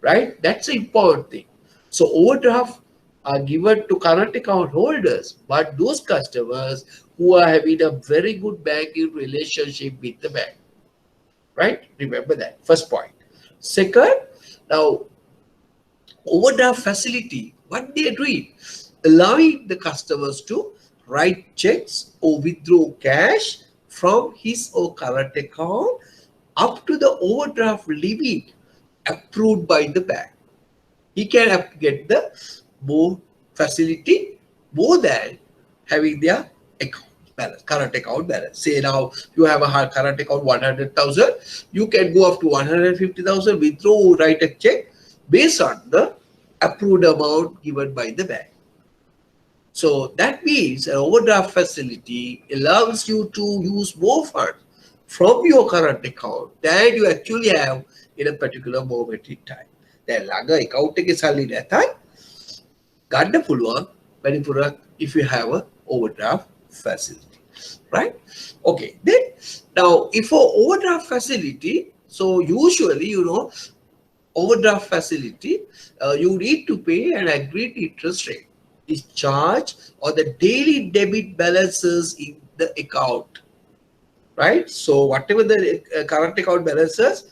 right? That's the important thing. So overdraft are given to current account holders, but those customers who are having a very good banking relationship with the bank. Right? Remember that. First point. Second, now overdraft facility, what they are doing? Allowing the customers to write checks or withdraw cash from his or current account up to the overdraft limit approved by the bank. He can get the more facility more than having their account balance, current account balance. Say now you have a current account 100,000, you can go up to 150,000, withdraw, write a check based on the approved amount given by the bank. So that means an overdraft facility allows you to use more funds from your current account that you actually have in a particular moment in time. දැන් ළඟ account එකේ සල්ලි නැතයි ගන්න පුළුවන් වැඩිපුර if you have a overdraft facility, right? Okay, then now if for overdraft facility, so usually overdraft facility, you need to pay an agreed interest rate is charged on the daily debit balances in the account, right? So whatever the current account balances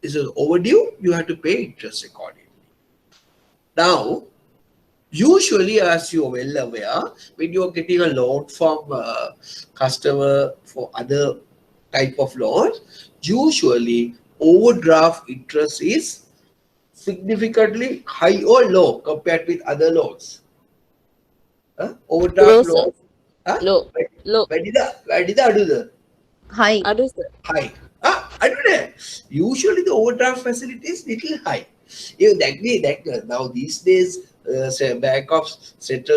is overdue, you have to pay interest accordingly. Now, usually, as you are well aware, when you are getting a loan from a customer for other type of loans, usually overdraft interest is significantly high or low compared with other loans. Overdraft Low, sir. loan. Low. Low. Where did I do the High. Adu, sir. high? I don't know. Usually the overdraft facility is little high. You that now these days, Central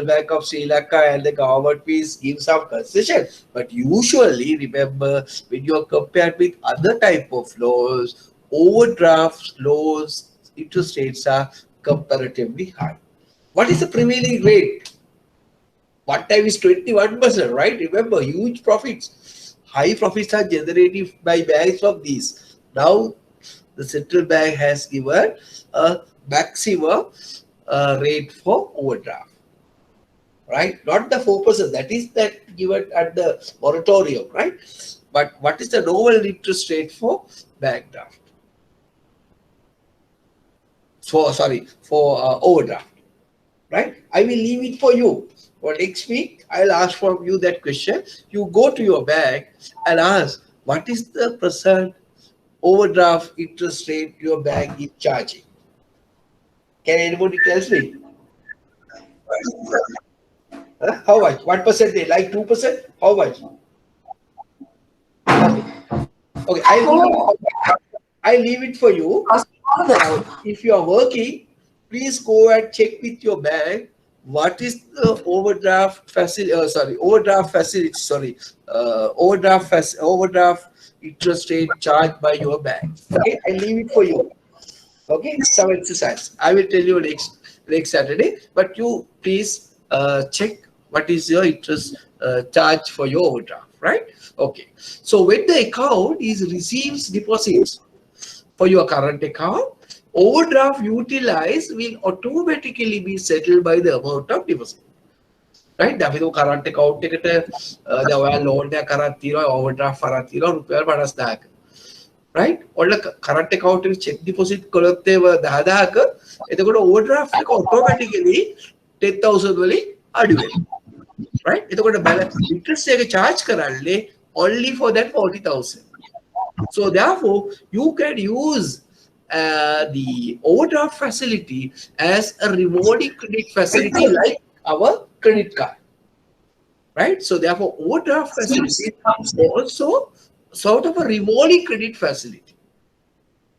Bank of Sri Lanka and the government fees give some concession. But usually, remember, when you are compared with other type of loans, overdraft loans interest rates are comparatively high. What is the prevailing rate? One time is 21%, right? Remember, huge profits. High profits are generated by banks of these. Now, the central bank has given a maximum rate for overdraft, right? Not the 4%, that is that given at the moratorium, right? But what is the normal interest rate for bank draft? For overdraft, right? I will leave it for you. For next week, I'll ask from you that question. You go to your bank and ask, what is the present overdraft interest rate your bank is charging? Can anybody tell me? How much? 1%? Like 2%? How much? Okay. I leave it for you. Now, if you are working, please go and check with your bank what is the overdraft facility. Overdraft interest rate charged by your bank. Okay, I leave it for you. Okay, some exercise. I will tell you next Saturday. But you please check what is your interest charge for your overdraft, right? Okay. So when the account receives deposits for your current account, overdraft utilized will automatically be settled by the amount of deposit. Right? That is current account ticket. The loan කරන් තියෙනවා overdraft කරන් තියෙනවා රුපියල් 50000ක. Right? ඔන්න current account එක check deposit කළොත් ඒව 10000ක එතකොට overdraft එක automatically 10000 වලින් අඩු වෙනවා. Right? එතකොට balance interest එක charge කරන්නේ only for that 40000. So therefore you can use the overdraft facility as a revolving credit facility like our credit card, right? So therefore overdraft facility is also sort of a revolving credit facility,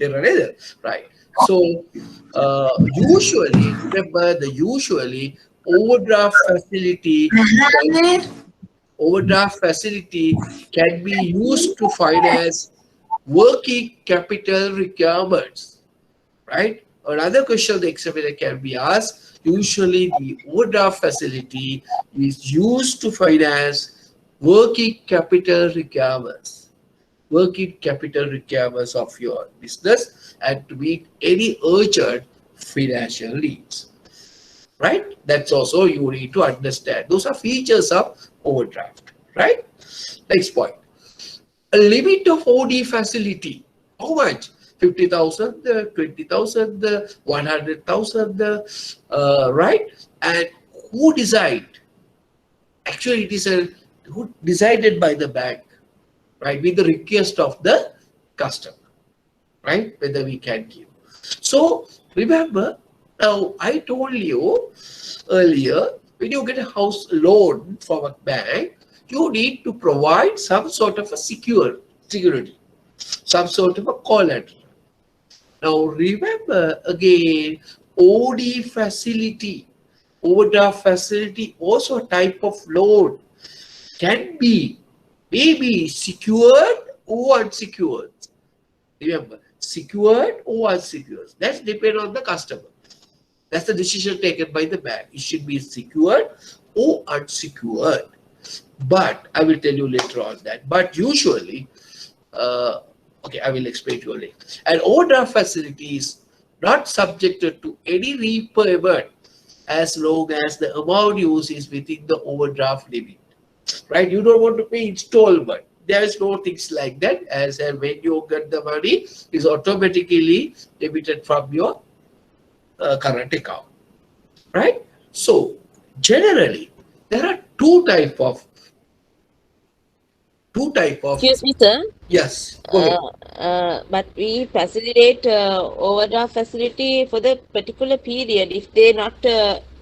right? So usually, remember, usually overdraft facility can be used to finance working capital requirements, right? Another question the examiner can be asked, usually the overdraft facility is used to finance working capital requirements of your business and to meet any urgent financial needs, right? That's also you need to understand. Those are features of overdraft, right? Next point. A limit of OD facility. How much? 50,000, 20,000, 100,000, right? And who decide? Actually, it is who decided by the bank, right? With the request of the customer, right? Whether we can give. So remember, now I told you earlier, when you get a house loan from a bank, you need to provide some sort of a security, some sort of a collateral. Now remember again, OD facility, overdraft facility, also a type of loan, can be maybe secured or unsecured. Remember, secured or unsecured. That's depend on the customer. That's the decision taken by the bank. It should be secured or unsecured. But I will tell you later on that. But usually, uh, okay, I will explain to you later. An overdraft facility is not subjected to any repayment as long as the amount used is within the overdraft limit. Right? You don't want to pay installment. There is no things like that. As and when you get the money, is automatically debited from your current account. Right? So generally, there are two type of Excuse me, sir. yes. Go ahead. But we facilitate overdraft facility for the particular period. If they not,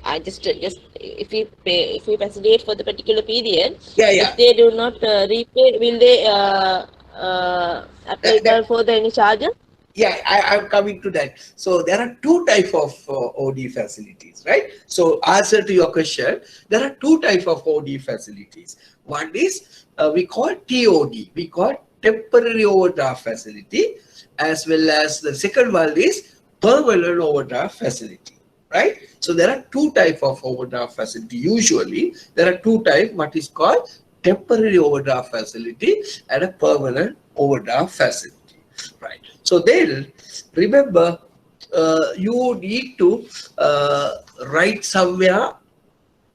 I just if we facilitate for the particular period, Yeah, if yeah. they do not repay, will they That, applicable that for the any charges? yeah, I'm coming to that. So there are two type of OD facilities, right? So answer to your question, there are two type of OD facilities. One is we call TOD, we call temporary overdraft facility, as well as the second one is permanent overdraft facility, right? So there are two type of overdraft facility. Usually there are two type, what is called temporary overdraft facility and a permanent overdraft facility. Right. So then remember, you need to write somewhere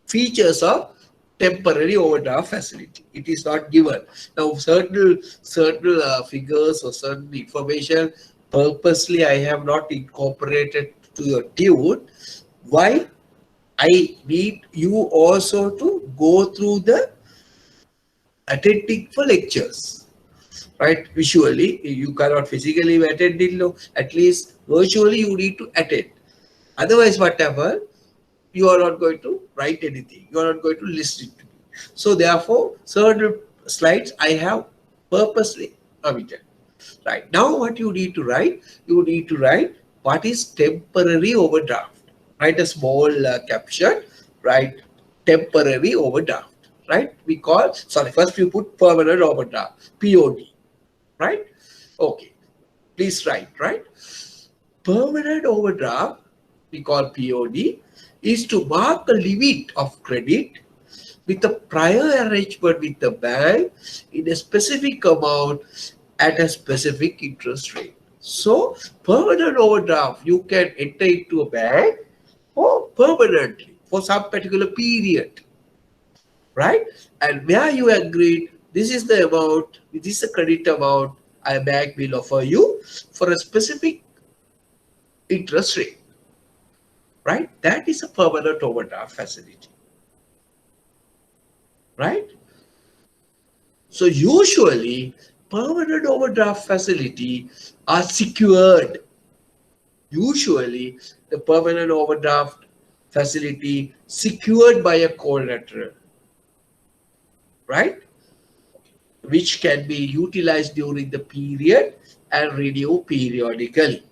features of temporary overdraft facility. It is not given. Now certain figures or certain information purposely I have not incorporated to your tune. Why? I need you also to go through the attending for lectures, right? Visually, you cannot physically attend it, no. At least virtually you need to attend. Otherwise, whatever, you are not going to write anything. You are not going to listen to me. So therefore, certain slides I have purposely omitted. Right. Now what you need to write? You need to write what is temporary overdraft. Write a small caption. Write temporary overdraft. Right. We call, sorry, first you put permanent overdraft. POD. Right. Okay. Please write. Right. Permanent overdraft, we call POD, is to mark a limit of credit with a prior arrangement with the bank in a specific amount at a specific interest rate. So, permanent overdraft, you can enter into a bank for permanently for some particular period, right? And where you agreed, this is the amount, this is the credit amount a bank will offer you for a specific interest rate, right? That is a permanent overdraft facility, right? So usually permanent overdraft facility are secured. Usually the permanent overdraft facility secured by a collateral, right? Which can be utilized during the period and renew periodically,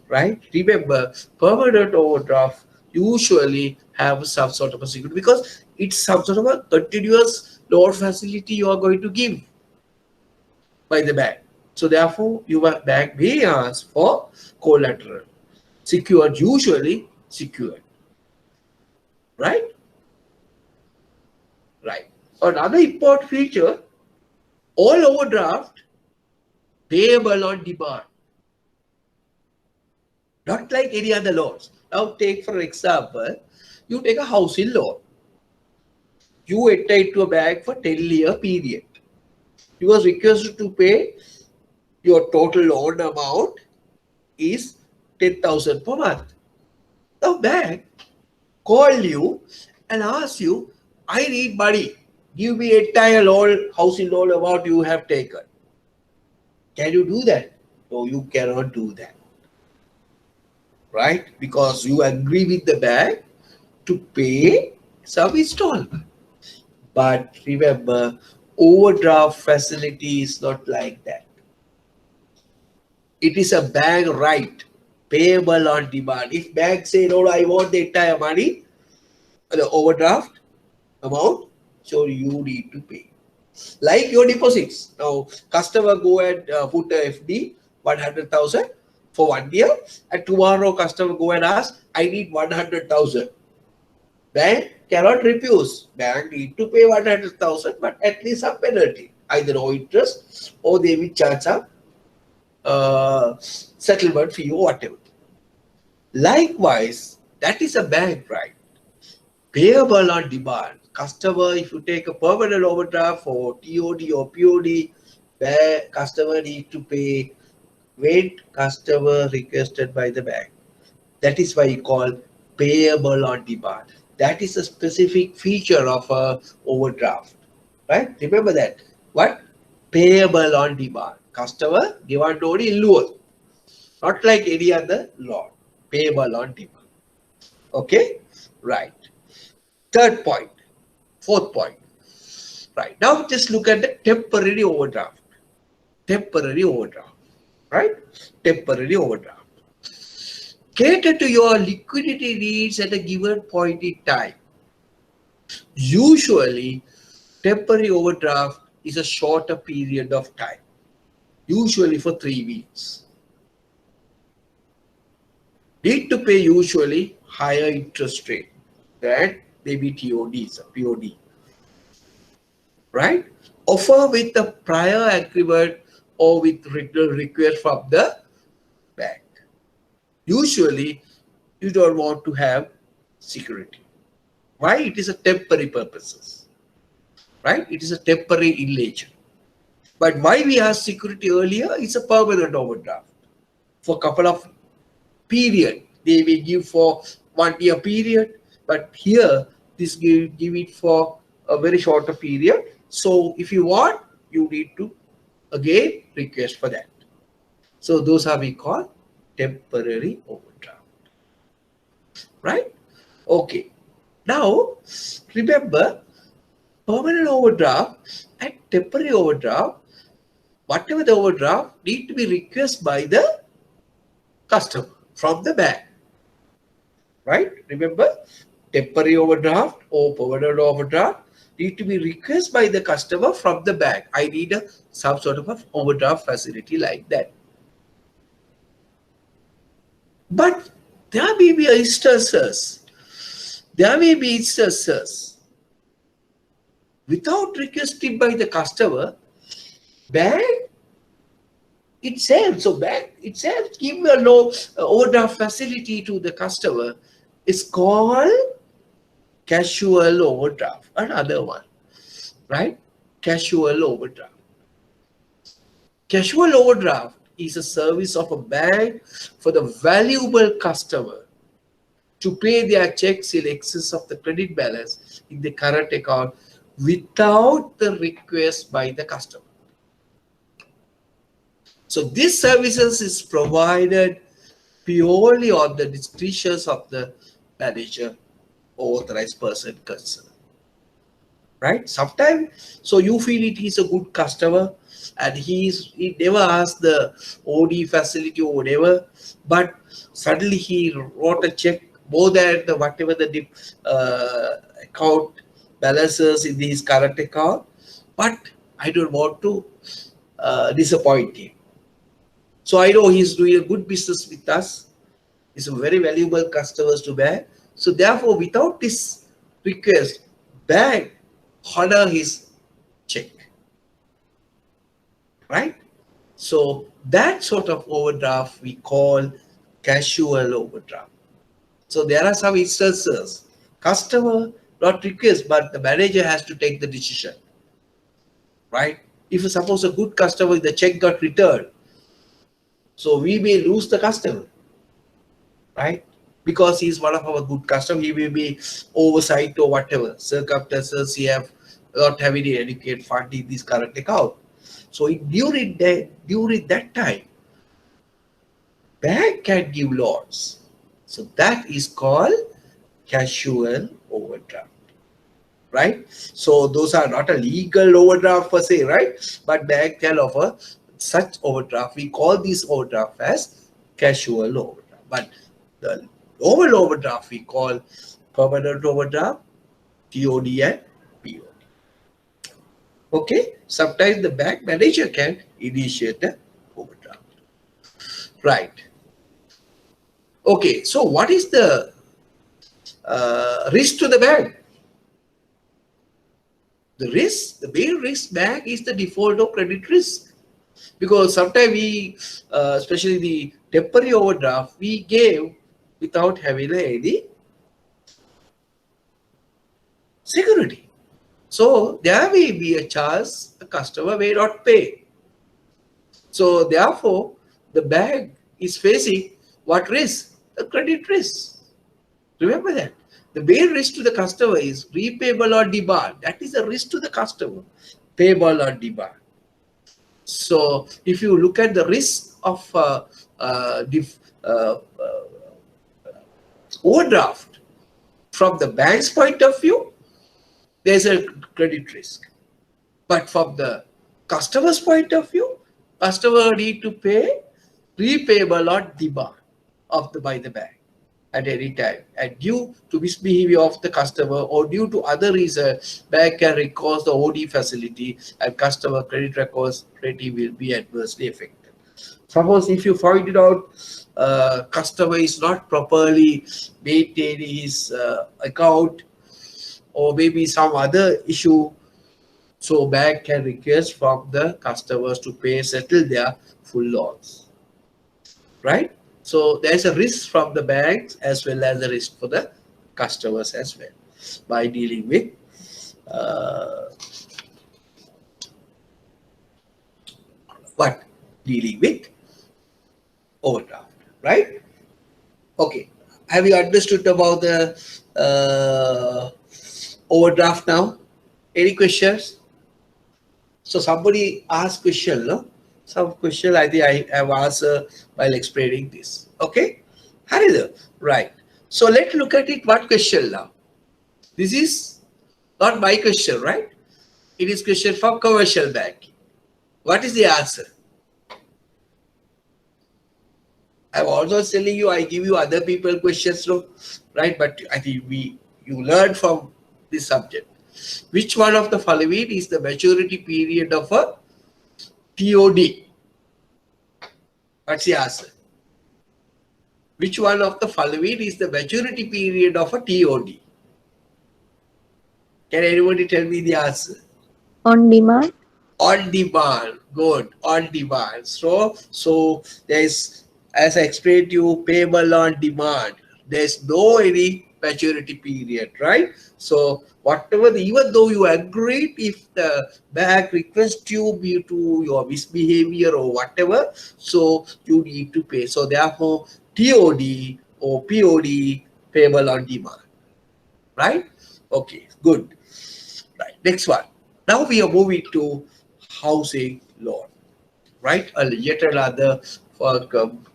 right? Remember, permanent overdraft usually have some sort of a security because it's some sort of a continuous loan facility you are going to give by the bank. So therefore, your bank may ask for collateral, secured, usually secured, right? Right. Another important feature, all overdraft payable on demand, not like any other loans. Now take for example, you take a housing loan. You enter into a bank for 10-year period. You are requested to pay your total loan amount is 10,000 per month. The bank call you and ask you, I need money. Give me entire loan, housing loan amount you have taken. Can you do that? No, you cannot do that. Right? Because you agree with the bank to pay some installment. But remember, overdraft facility is not like that. It is a bank right, payable on demand. If bank say, no, I want the entire money, the overdraft amount, so you need to pay. Like your deposits. Now, customer go and put a FD 100,000 for 1 year, and tomorrow customer go and ask, I need 100,000. Bank cannot refuse. Bank need to pay 100,000, but at least some penalty, either no interest or they will charge some settlement fee or whatever. Likewise, that is a bank right. Payable on demand. Customer, if you take a permanent overdraft for TOD or POD, where customer need to pay when customer requested by the bank. That is why you call payable on demand. That is a specific feature of a overdraft, right? Remember that. What? Payable on demand. Customer demand only lower, not like any other loan. Payable on demand. Okay, right. Third point, fourth point. Right now, just look at the temporary overdraft. Temporary overdraft, right? Temporary overdraft. Cater to your liquidity needs at a given point in time. Usually, temporary overdraft is a shorter period of time, usually for 3 weeks. Need to pay usually higher interest rate than maybe TODs, POD, right? Offer with the prior agreement or with written request from the bank. Usually, you don't want to have security. Why? It is a temporary purposes, right? It is a temporary in nature. But why we asked security earlier? It's a permanent overdraft for a couple of period. They will give for 1 year period, but here this give it for a very shorter period. So if you want, you need to again request for that. So those are we call temporary overdraft, right? Okay. Now remember, permanent overdraft and temporary overdraft, whatever the overdraft need to be requested by the customer from the bank, right? Remember, temporary overdraft or permanent overdraft need to be requested by the customer from the bank. I need some sort of an overdraft facility like that. But there may be instances, without requesting by the customer, bank itself, so bank itself give a low overdraft facility to the customer. It's called casual overdraft, another one, right? Casual overdraft. Casual overdraft is a service of a bank for the valuable customer to pay their checks in excess of the credit balance in the current account without the request by the customer. So this services is provided purely on the discretion of the manager or authorized person concerned. Right? Sometimes, so you feel it is a good customer and he never asked the OD facility or whatever, but suddenly he wrote a check more than the whatever the account balances in his current account, but I don't want to disappoint him. So I know he's doing a good business with us. He's a very valuable customers to bank. So therefore, without this request, bank honor his check, right? So that sort of overdraft we call casual overdraft. So there are some instances, customer not request, but the manager has to take the decision, right? If suppose a good customer, the check got returned, so we may lose the customer, right? Because he's one of our good customers, he may be oversight or whatever circumstances, he have not having any adequate fund in this current account. So during that time, bank can give loans. So that is called casual overdraft, right? So those are not a legal overdraft per se, right? But bank can offer such overdraft. We call this overdraft as casual overdraft. But the normal overdraft we call permanent overdraft, TOD and POD. Okay, sometimes the bank manager can initiate the overdraft. Right. Okay, so what is the risk to the bank? The risk, the main risk bank is the default or credit risk. Because sometimes we, especially the temporary overdraft, we gave without having any security. So there may be a chance the customer may not pay. So therefore, the bank is facing what risk? The credit risk. Remember that. The main risk to the customer is repayable on demand. That is a risk to the customer. Payable on demand. So if you look at the risk of uh, dif- uh, uh, overdraft from the bank's point of view, there's a credit risk. But from the customer's point of view, customer need to pay repayable on demand of the by the bank at any time. And due to misbehavior of the customer or due to other reason, bank can recourse the OD facility and customer credit records rating will be adversely affected. Suppose if you find it out, customer is not properly maintaining his account or maybe some other issue, so bank can request from the customers to pay, settle their full loans, right? So there's a risk from the banks as well as a risk for the customers as well by dealing with uh, what? Dealing with overdraft, right? Okay. Have you understood about the overdraft now? Any questions? So somebody asked question, no? Some question I think I have asked while explaining this. Okay? Haridha, right. So let's look at it one question now. This is not my question, right? It is question from commercial banking. What is the answer? I'm also telling you, I give you other people questions, no? Right? But I think you learn from this subject. Which one of the following is the maturity period of a TOD? What's the answer? Which one of the following is the maturity period of a TOD? Can anybody tell me the answer? On demand. On demand. Good. On demand. So there's, as I explained to you, payable on demand. There's no any maturity period, right? So whatever, even though you agreed, if the bank requests you due to your misbehavior or whatever, so you need to pay. So therefore, TOD or POD, payable on demand, right? Okay, good. Right, next one. Now we are moving to housing loan, right? Yet another for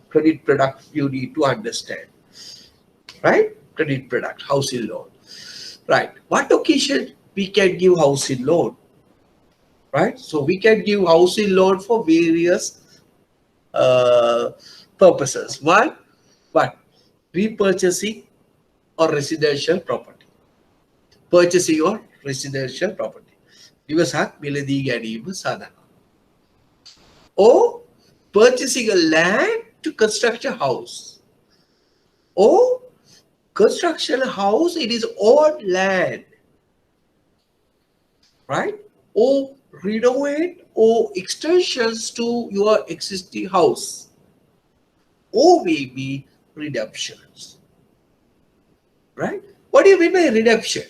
credit product you need to understand, right? Credit product, housing loan, right? What occasion we can give housing loan, right? So we can give housing loan for various purposes. One, what? Repurchasing or residential property. Purchasing or residential property. Divasa miladi ganima sadhana. Or purchasing a land to construct a house. Or construction house, it is own land, right? Or renovate or extensions to your existing house. Or maybe redemptions, right? What do you mean by redemption?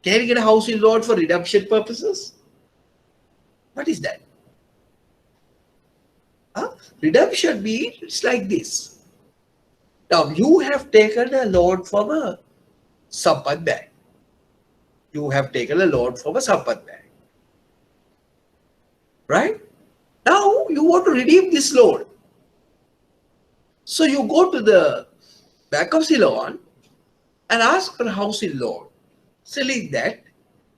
Can you get a housing loan for redemption purposes? What is that? Huh? Redemption means it's like this. Now you have taken a loan from a Sampan bank. You have taken a loan from a Sampan bank. Right? Now you want to redeem this loan. So you go to the Bank of Ceylon and ask for a housing loan. Selling that,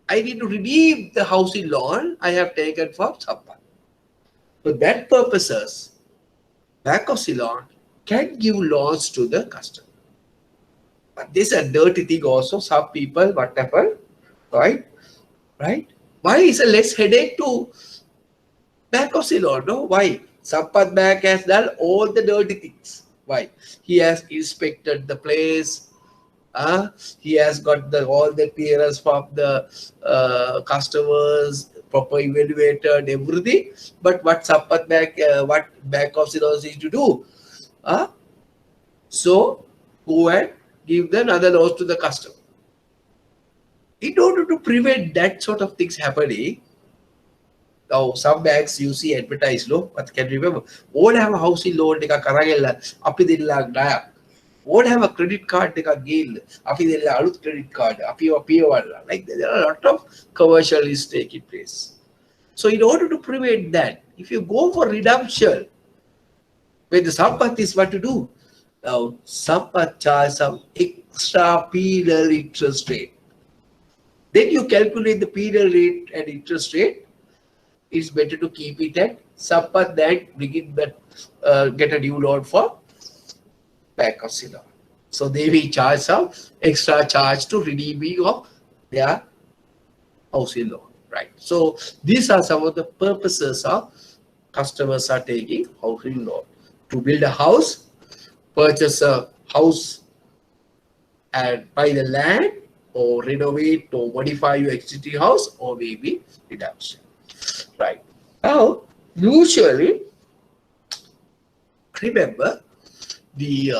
I need to redeem the housing loan I have taken from Sampan. For that purposes, Bank of Ceylon can give loans to the customer. But this is a dirty thing also. Some people, whatever, right? right? Why is a less headache to back of Ceylon? No, why? Sampath Bank has done all the dirty things. Why? He has inspected the place. He has got all the clearance from the customers, proper evaluated everything. But what Sampath Bank, what Bank of Ceylon needs to do? Uh, so go and give the another loss to the customer. In order to prevent that sort of things happening, now some banks you see advertise low, but can remember, won't have a housing loan, they karagella, api dilla daya. Won't have a credit card, they gail, api dilla alut credit card, api wala. Like there are a lot of commercial is taking place. So in order to prevent that, if you go for redemption, when the Sampath is what to do? Now Sampath charge some extra penal interest rate. Then you calculate the penal rate and interest rate. It's better to keep it at Sampath than begin that get a new loan for back of Ceylon. So they will charge some extra charge to redeeming of their housing loan, right? So these are some of the purposes of customers are taking housing loan to build a house, purchase a house and buy the land, or renovate or modify your existing house, or maybe redemption. Right. Now, usually, remember, the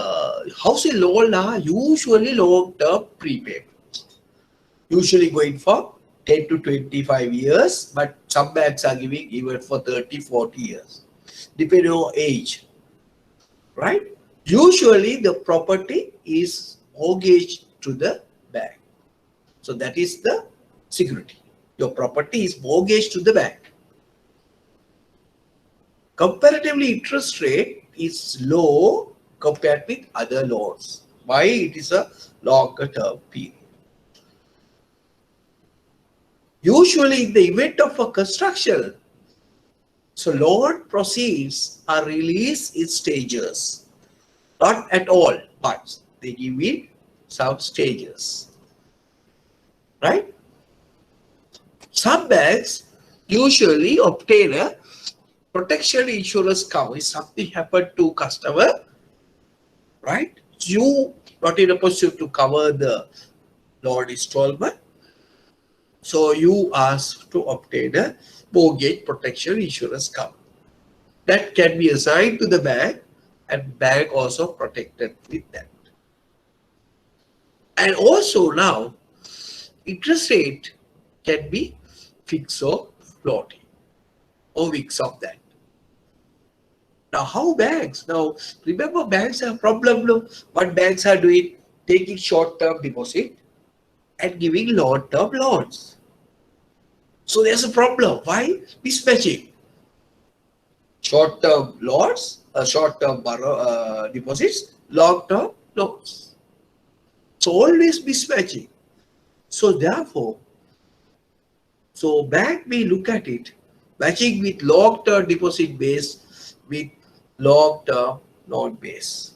housing loan are usually long-term prepayment. Usually going for 10 to 25 years, but some banks are giving even for 30, 40 years, depending on age. Right? Usually, the property is mortgaged to the bank. So that is the security. Your property is mortgaged to the bank. Comparatively, interest rate is low compared with other loans. Why? It is a longer term period. Usually, in the event of a construction, so loan proceeds are released in stages. Not at all, but they give it some stages. Right? Some banks usually obtain a protection insurance cover. If something happened to customer, right? You not in a position to cover the loan installment. So you ask to obtain a mortgage protection insurance cover. That can be assigned to the bank, and bank also protected with that. And also now, interest rate can be fixed or floating, or mix of that. Now, how banks? Now, remember, banks have problem. No? What banks are doing? Taking short-term deposit and giving long-term loans. So there's a problem. Why? Mismatching. Short-term loans, short-term deposits, long-term loans. So always mismatching. So therefore, so bank may look at it, matching with long-term deposit base with long-term loan base.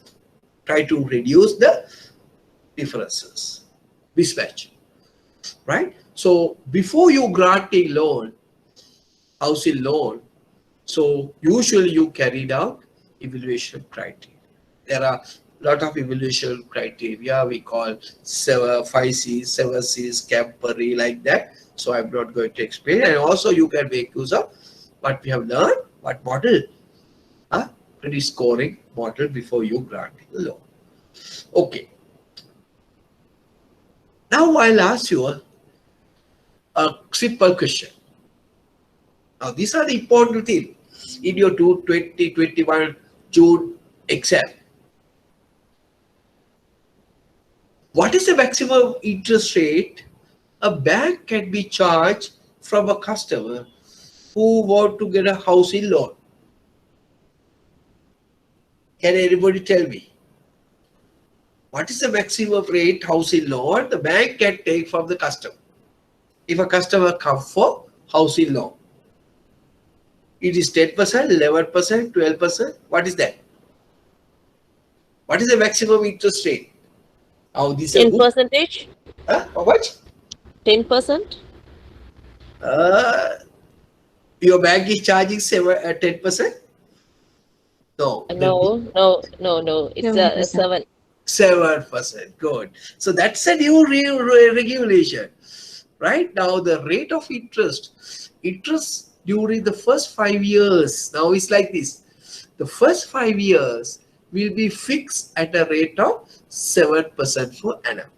Try to reduce the differences, mismatch, right? So before you grant a loan, housing loan, so usually you carried out evaluation criteria. There are a lot of evaluation criteria we call 5Cs, 7Cs, Campari, like that. So I'm not going to explain. And also you can make use of what we have learned, what model, credit scoring model before you grant the loan. Okay. Now I'll ask you a simple question. Now these are the important things in your 2021 June exam. What is the maximum interest rate a bank can be charged from a customer who want to get a housing loan? Can anybody tell me? What is the maximum rate housing loan the bank can take from the customer? If a customer comes for housing loan, it is 10%, 11%, 12%. What is that? What is the maximum interest rate? How this 10 a good? percentage? How much? 10%? Uh, your bank is charging 10%? No, No. It's a 7%. 7. 7%. Good. So that's a new regulation. Right now, the rate of interest during the first 5 years, now it's like this. The first 5 years will be fixed at a rate of 7% per annum.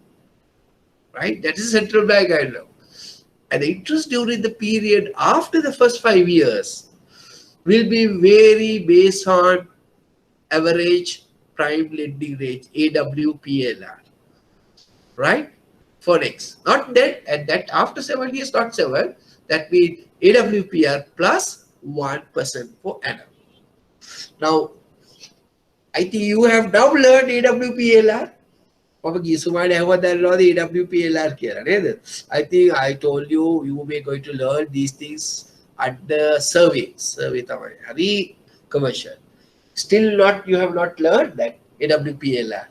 Right? That is central bank guideline. And the interest during the period after the first 5 years will be vary based on average prime lending rate, AWPLR, right? For next, not that, and that after 7 years, not 7, that means AWPR plus 1% per annum. Now, I think you have now learned AWPLR. I think I told you you may going to learn these things at the survey. Hari commercial. Still not, you have not learned that AWPLR.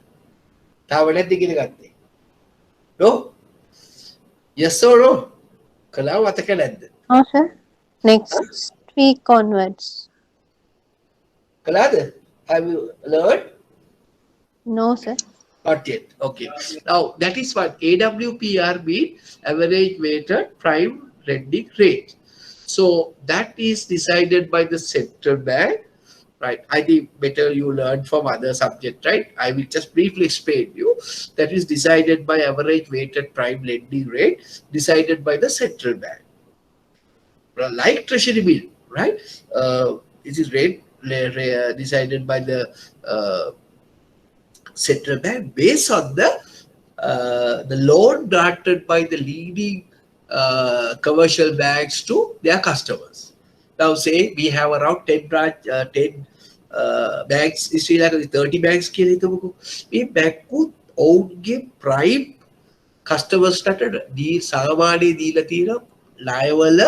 No? Yes or no? Kalau matakan ada. Oh, sir. Next week onwards. Kalau ada. Have you learned? No, sir. Not yet. Okay. Now that is what AWPR means, average weighted prime lending rate. So that is decided by the central bank, right? I think better you learn from other subject, right? I will just briefly explain you. That is decided by average weighted prime lending rate, decided by the central bank. Like treasury bill, right? It is rate decided by the central bank based on the loan granted by the leading commercial banks to their customers. Now, say we have around 10 banks in Sri Lanka, 30 banks. We bank own prime customers started the Sagamani the Latina liable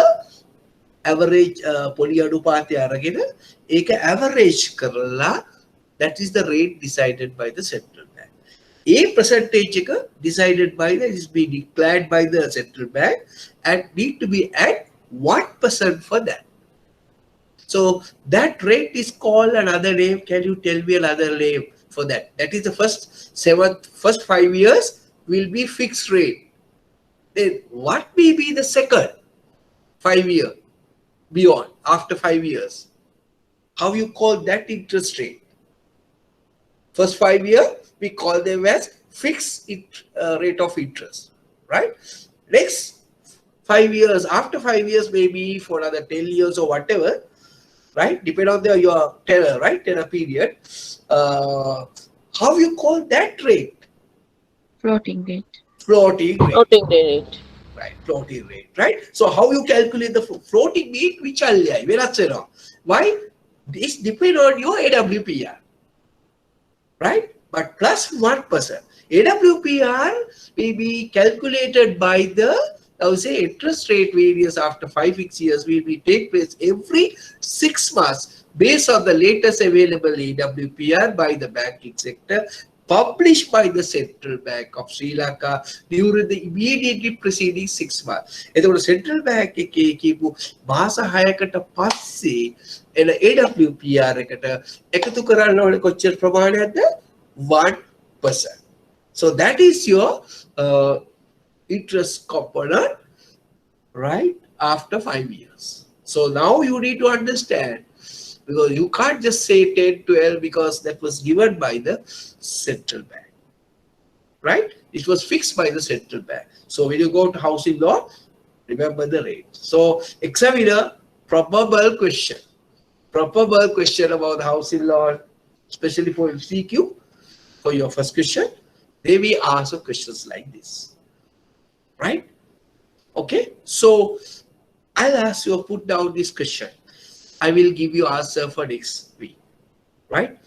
average පොලි අඩුපාතය අරගෙන ඒක average කරලා that is the rate decided by the central bank. A percentage decided by the is being declared by the central bank and need to be at 1% for that. So that rate is called another name. Can you tell me another name for that? That is the first 5 years will be fixed rate. Then what may be the second 5 year beyond after 5 years? How you call that interest rate? First 5 years we call them as fixed rate of interest, right? Next 5 years, after 5 years, maybe for another 10 years or whatever, right? Depend on your tenor, right? Tenor period. How you call that rate? Floating rate. Floating rate. Floating rate. Right, floating rate, right? So how you calculate the floating rate? Which why? This depend on your AWPR, right? But plus 1%. AWPR will be calculated by the, I would say, interest rate variance after 5-6 years will be take place every 6 months based on the latest available AWPR by the banking sector, published by the Central Bank of Sri Lanka during the immediately preceding 6 months. එතකොට Central Bank එකේ කියපු මාස 6කට පස්සේ එන AWPR එකට එකතු කරන්න ඕනේ කොච්චර ප්‍රමාණයක්ද? 1%. So that is your interest component, right, after 5 years. So now you need to understand, because you can't just say 10, 12 because that was given by the central bank, right? It was fixed by the central bank. So when you go to housing law, remember the rate. So examiner, probable question about housing law, especially for MCQ, for your first question, they will ask questions like this, right? Okay, so I'll ask you to put down this question. I will give you answer for next week, right?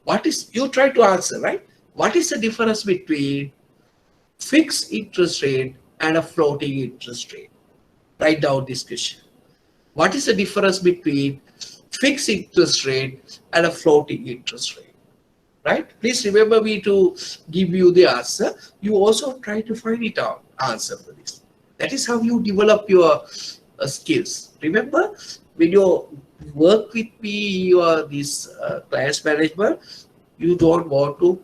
What is, you try to answer, right? What is the difference between fixed interest rate and a floating interest rate? Write down this question. What is the difference between fixed interest rate and a floating interest rate? Right? Please remember me to give you the answer. You also try to find it out, answer for this. That is how you develop your skills. Remember, when you work with me, you are this class management, you don't want to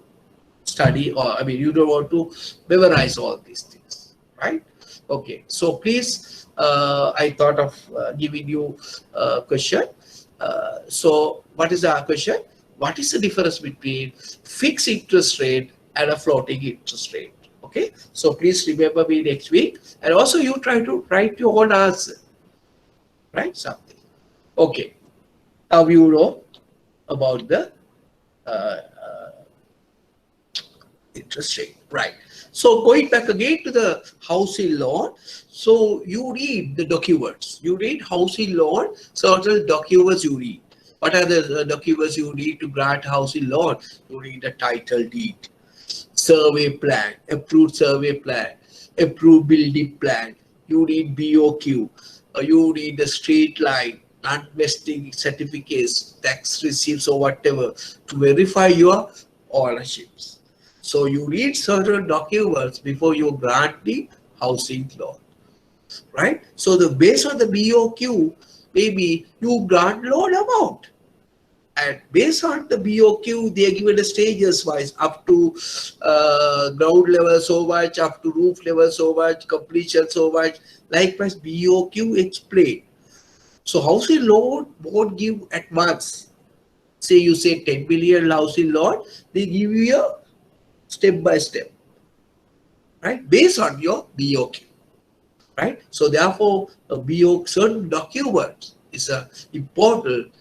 study, or I mean, you don't want to memorize all these things, right? Okay, so please, I thought of giving you a question. So what is our question? What is the difference between fixed interest rate and a floating interest rate? Okay, so please remember me next week, and also you try to write your own answer, right? Something. Okay, now you know about the uh, interest rate, right? So going back again to the housing loan, so you read the documents. You read housing loan, certain documents you read. What are the documents you need to grant housing loan? You read the title deed, survey plan, approved building plan. You need BOQ, you need the street line, non-vesting certificates, tax receipts or whatever to verify your ownerships. So you need certain documents before you grant the housing loan, right? So the based on the BOQ, maybe you grant loan amount. And based on the BOQ, they are given the stages wise up to ground level so much, up to roof level so much, completion so much. Likewise, BOQ explain. So housing loan won't give at once. Say you say 10 million housing loan, they give you a step by step, right? Based on your BOQ, right? So therefore, a BOQ certain documents is important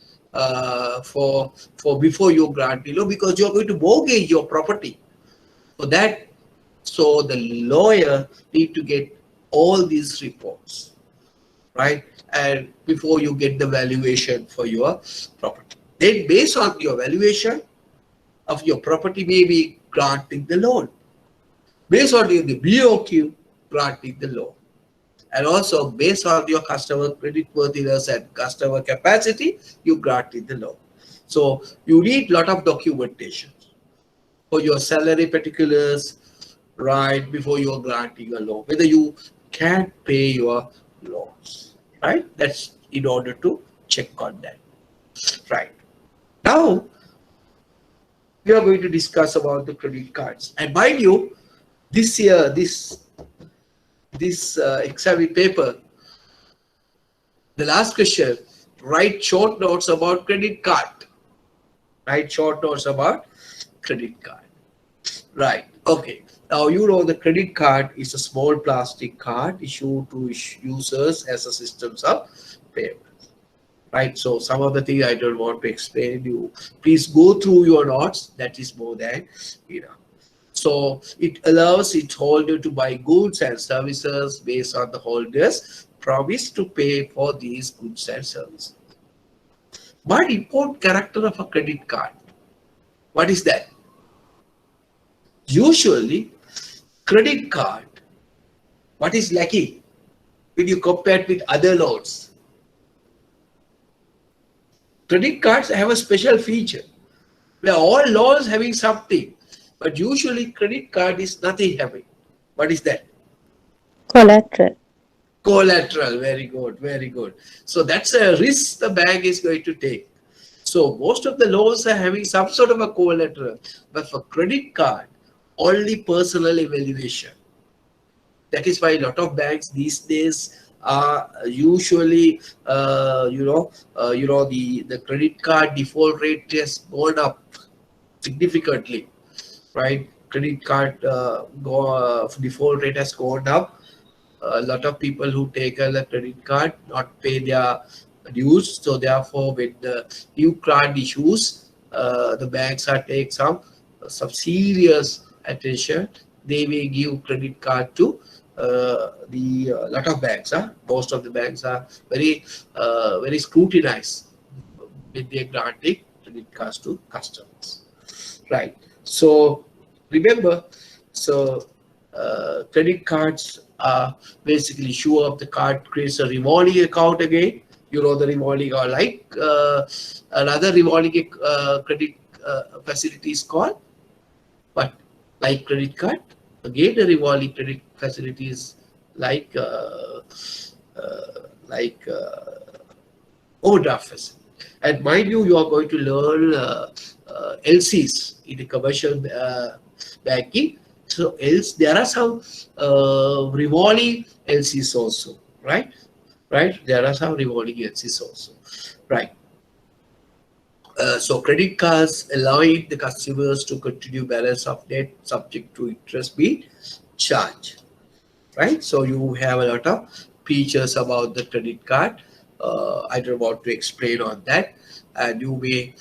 for before you grant, because you're going to mortgage your property. For that, so the lawyer need to get all these reports, right? And before you get the valuation for your property, then based on your valuation of your property, maybe granting the loan. Based on the BOQ, granting the loan. And also based on your customer credit worthiness and customer capacity, you granted the loan. So you need a lot of documentation for your salary particulars, right, before you are granting a loan, whether you can pay your loans, right? That's in order to check on that, right? Now we are going to discuss about the credit cards. And mind you, this year, this exam paper, the last question, write short notes about credit card. Write short notes about credit card. Right. Okay. Now you know the credit card is a small plastic card issued to users as a system of payment. Right. So some of the things I don't want to explain you. Please go through your notes. That is more than enough. So it allows its holder to buy goods and services based on the holder's promise to pay for these goods and services. One important character of a credit card, what is that? Usually, credit card, what is lacking when you compare it with other loans? Credit cards have a special feature where all loans having something, but usually credit card is nothing having. What is that? Collateral. Collateral. Very good, very good. So that's a risk the bank is going to take. So most of the loans are having some sort of a collateral, but for credit card, only personal evaluation. That is why a lot of banks these days are usually, the credit card default rate has gone up significantly, right? Credit card default rate has gone up. A lot of people who take a credit card not pay their dues, so therefore when the new card issues, the banks are take some serious attention. They may give credit card to the lot of banks. Most of the banks are very scrutinized when they granting credit cards to customers, right? So remember, so credit cards are basically show up the card creates a revolving account again. You know the revolving, or like another revolving credit facility is called, but like credit card, again the revolving credit facilities like like overdraft facility. And mind you, you are going to learn LCs in the commercial banking. So else there are some revolving LCs also, right? Right? There are some revolving LCs also, right? So credit cards allowing the customers to continue balance of debt subject to interest being charged, right? So you have a lot of features about the credit card. I don't want to explain on that, and you may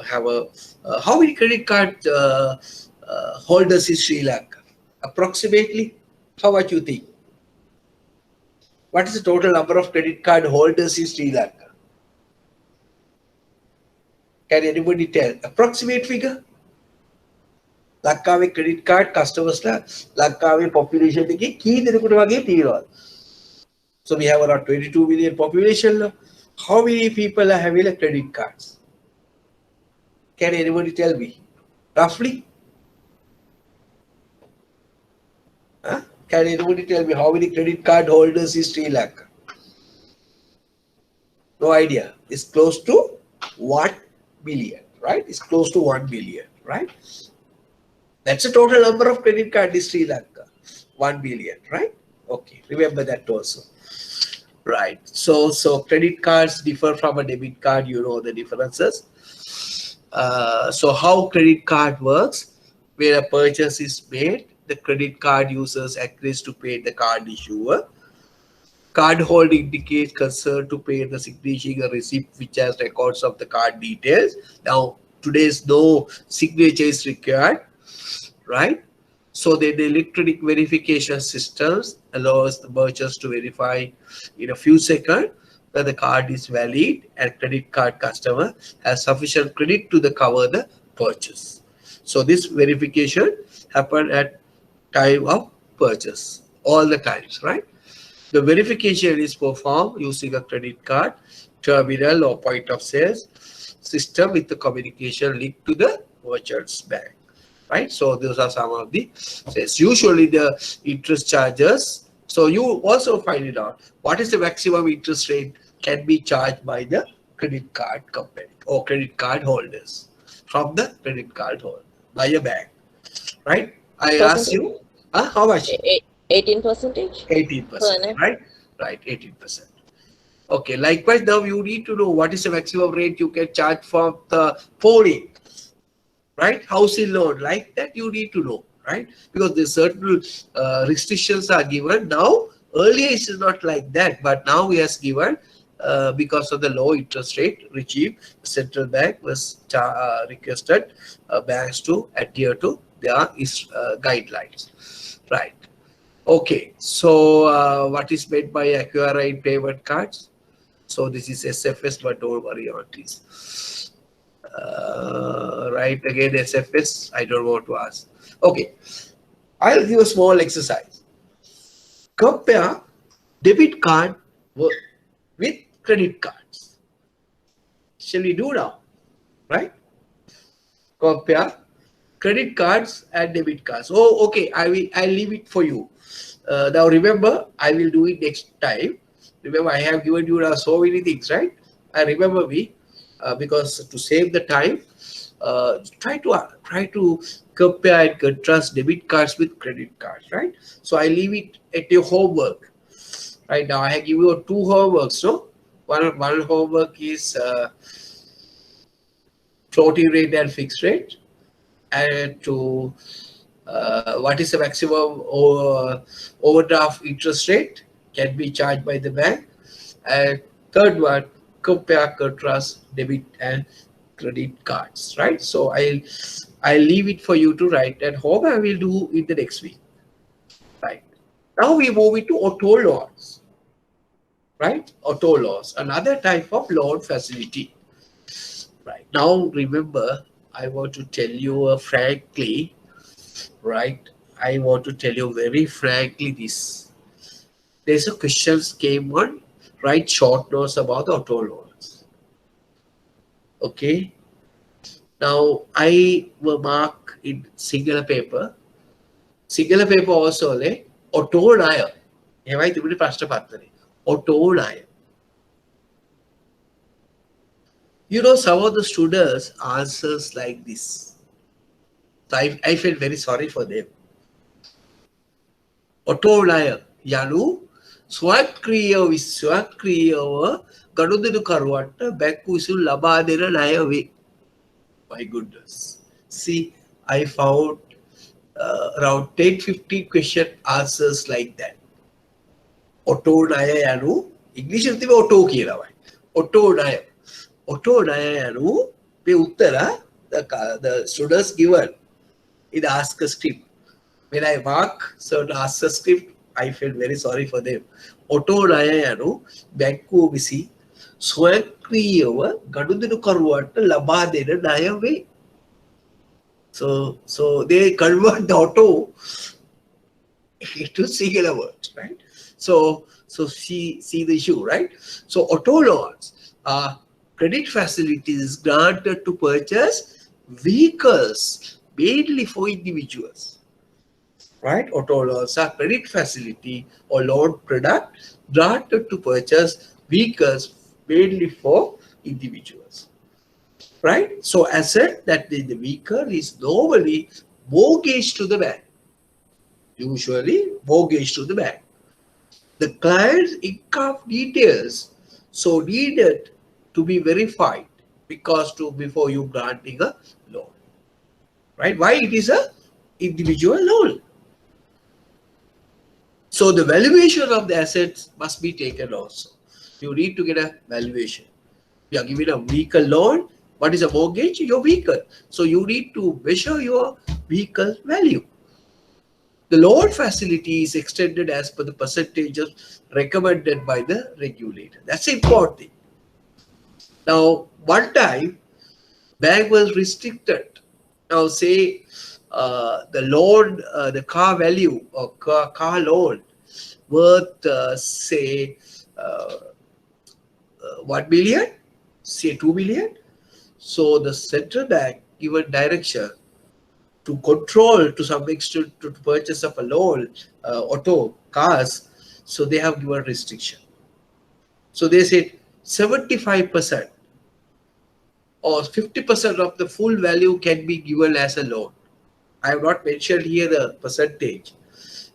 have a how many credit card holders in Sri Lanka? Approximately, how much you think? What is the total number of credit card holders in Sri Lanka? Can anybody tell? Approximate figure? ලංකාවේ credit card customers ලංකාවේ population එකේ කී දෙනෙකුට වගේ තියෙනවද? So we have around 22 million population. How many people are having a credit cards? Can anybody tell me? Roughly? Huh? Can anybody tell me how many credit card holders is Sri Lanka? No idea. It's close to 1 billion, right? It's close to 1 billion, right? That's the total number of credit card in Sri Lanka. 1 billion, right? Okay, remember that also. Right. So credit cards differ from a debit card. You know the differences. So how credit card works? When a purchase is made, the credit card users agrees to pay the card issuer. Card holder indicates concern to pay the signature receipt which has records of the card details. Now today's no signature is required, right? So the electronic verification systems allows the merchants to verify in a few seconds that the card is valid and credit card customer has sufficient credit to cover the purchase. So this verification happen at time of purchase all the times, right? The verification is performed using a credit card terminal or point of sales system with the communication link to the merchant's bank. Right, so those are some of the says. Usually the interest charges. So you also find it out. What is the maximum interest rate can be charged by the credit card company or credit card holders from the credit card holder by a bank, right? I ask you, how much? 18%. 18%, right? Right, 18%. Okay. Likewise, now you need to know what is the maximum rate you can charge for the phone. Right, housing loan, like that you need to know, right? Because the certain restrictions are given now. Earlier it is not like that, but now we has given because of the low interest rate regime. The central bank was requested banks to adhere to their guidelines, right? Okay, so what is meant by acquiring payment cards? So this is SFS, but don't worry on this. Right, again SFS, I don't want to ask. Okay, I'll give a small exercise. Compare debit card with credit cards. Shall we do now? Right? Compare credit cards and debit cards. Oh, okay, I'll leave it for you. Now remember, I will do it next time. Remember, I have given you so many things, right? And remember me. Because to save the time, try to compare and contrast debit cards with credit cards, right? So I leave it at your homework. Right now, I give you 2 homeworks. No, one homework is floating rate and fixed rate, and to what is the maximum overdraft interest rate can be charged by the bank, and third one, compare, contrast debit and credit cards, right? So I'll leave it for you to write at home. I will do it the next week, right? Now we move into auto loans, right? Auto loans, another type of loan facility, right? Now remember, I want to tell you frankly, right? I want to tell you very frankly this. There's a questions came on. Write short notes about auto loans. Okay. Now I will mark in singular paper. Singular paper also auto ණය. එහෙමයි තිබුණේ ප්‍රශ්න පත්‍රේ. auto ණය. Some of the students answers like this. So I felt very sorry for them. ඔටෝනය යනු ස්වක්‍රීය විශ්වක්‍රීයව ගනුදෙනු කරුවන්ට බැංකු විසින් ලබා දෙන ණය වේ. My goodness. See, I found around 10-15 question answers like that. ඔටෝනය යනු ඉංග්‍රීසියෙන් තිබෙ ඔටෝ කියලාමයි. ඔටෝනය. ඔටෝනය යනු මේ උත්තර the students given in the ask script. When I mark certain answer script, I felt very sorry for them. ඔටෝනය යනු බැංකුව විසින් ස්වයංක්‍රීයව ගනුදෙනු කරුවන්ට ලබා දෙන ණය වේ. So they convert the auto into singular words, right? So see the issue, right? So auto loans are credit facilities granted to purchase vehicles mainly for individuals. Right? Auto loans are credit facility or loan product granted to purchase vehicles mainly for individuals. Right? So asset that the vehicle is normally mortgaged to the bank. Usually mortgaged to the bank. The client's income details so needed to be verified before you granting a loan. Right? Why it is a individual loan? So the valuation of the assets must be taken also. You need to get a valuation. You are given a vehicle loan. What is a mortgage? Your vehicle. So you need to measure your vehicle value. The loan facility is extended as per the percentages recommended by the regulator. That's important thing. Now, one time, bank was restricted. Now, say the loan, the car value or car loan worth, say, 1 million, say 2 million. So the central bank given direction to control to some extent to purchase of a loan, auto cars. So they have given restriction. So they said 75% or 50% of the full value can be given as a loan. I have not mentioned here the percentage,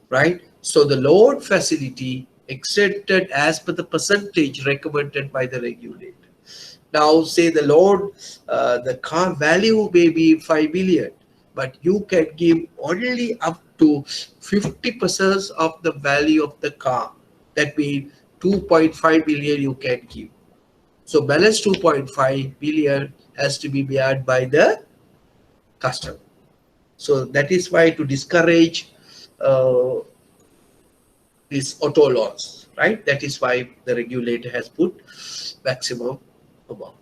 right? So the loan facility extended as per the percentage recommended by the regulator. Now say the loan, the car value may be 5 million, but you can give only up to 50% of the value of the car. That means 2.5 million you can give. So balance 2.5 billion has to be borne by the customer. So that is why to discourage these auto loans, right? That is why the regulator has put maximum amount.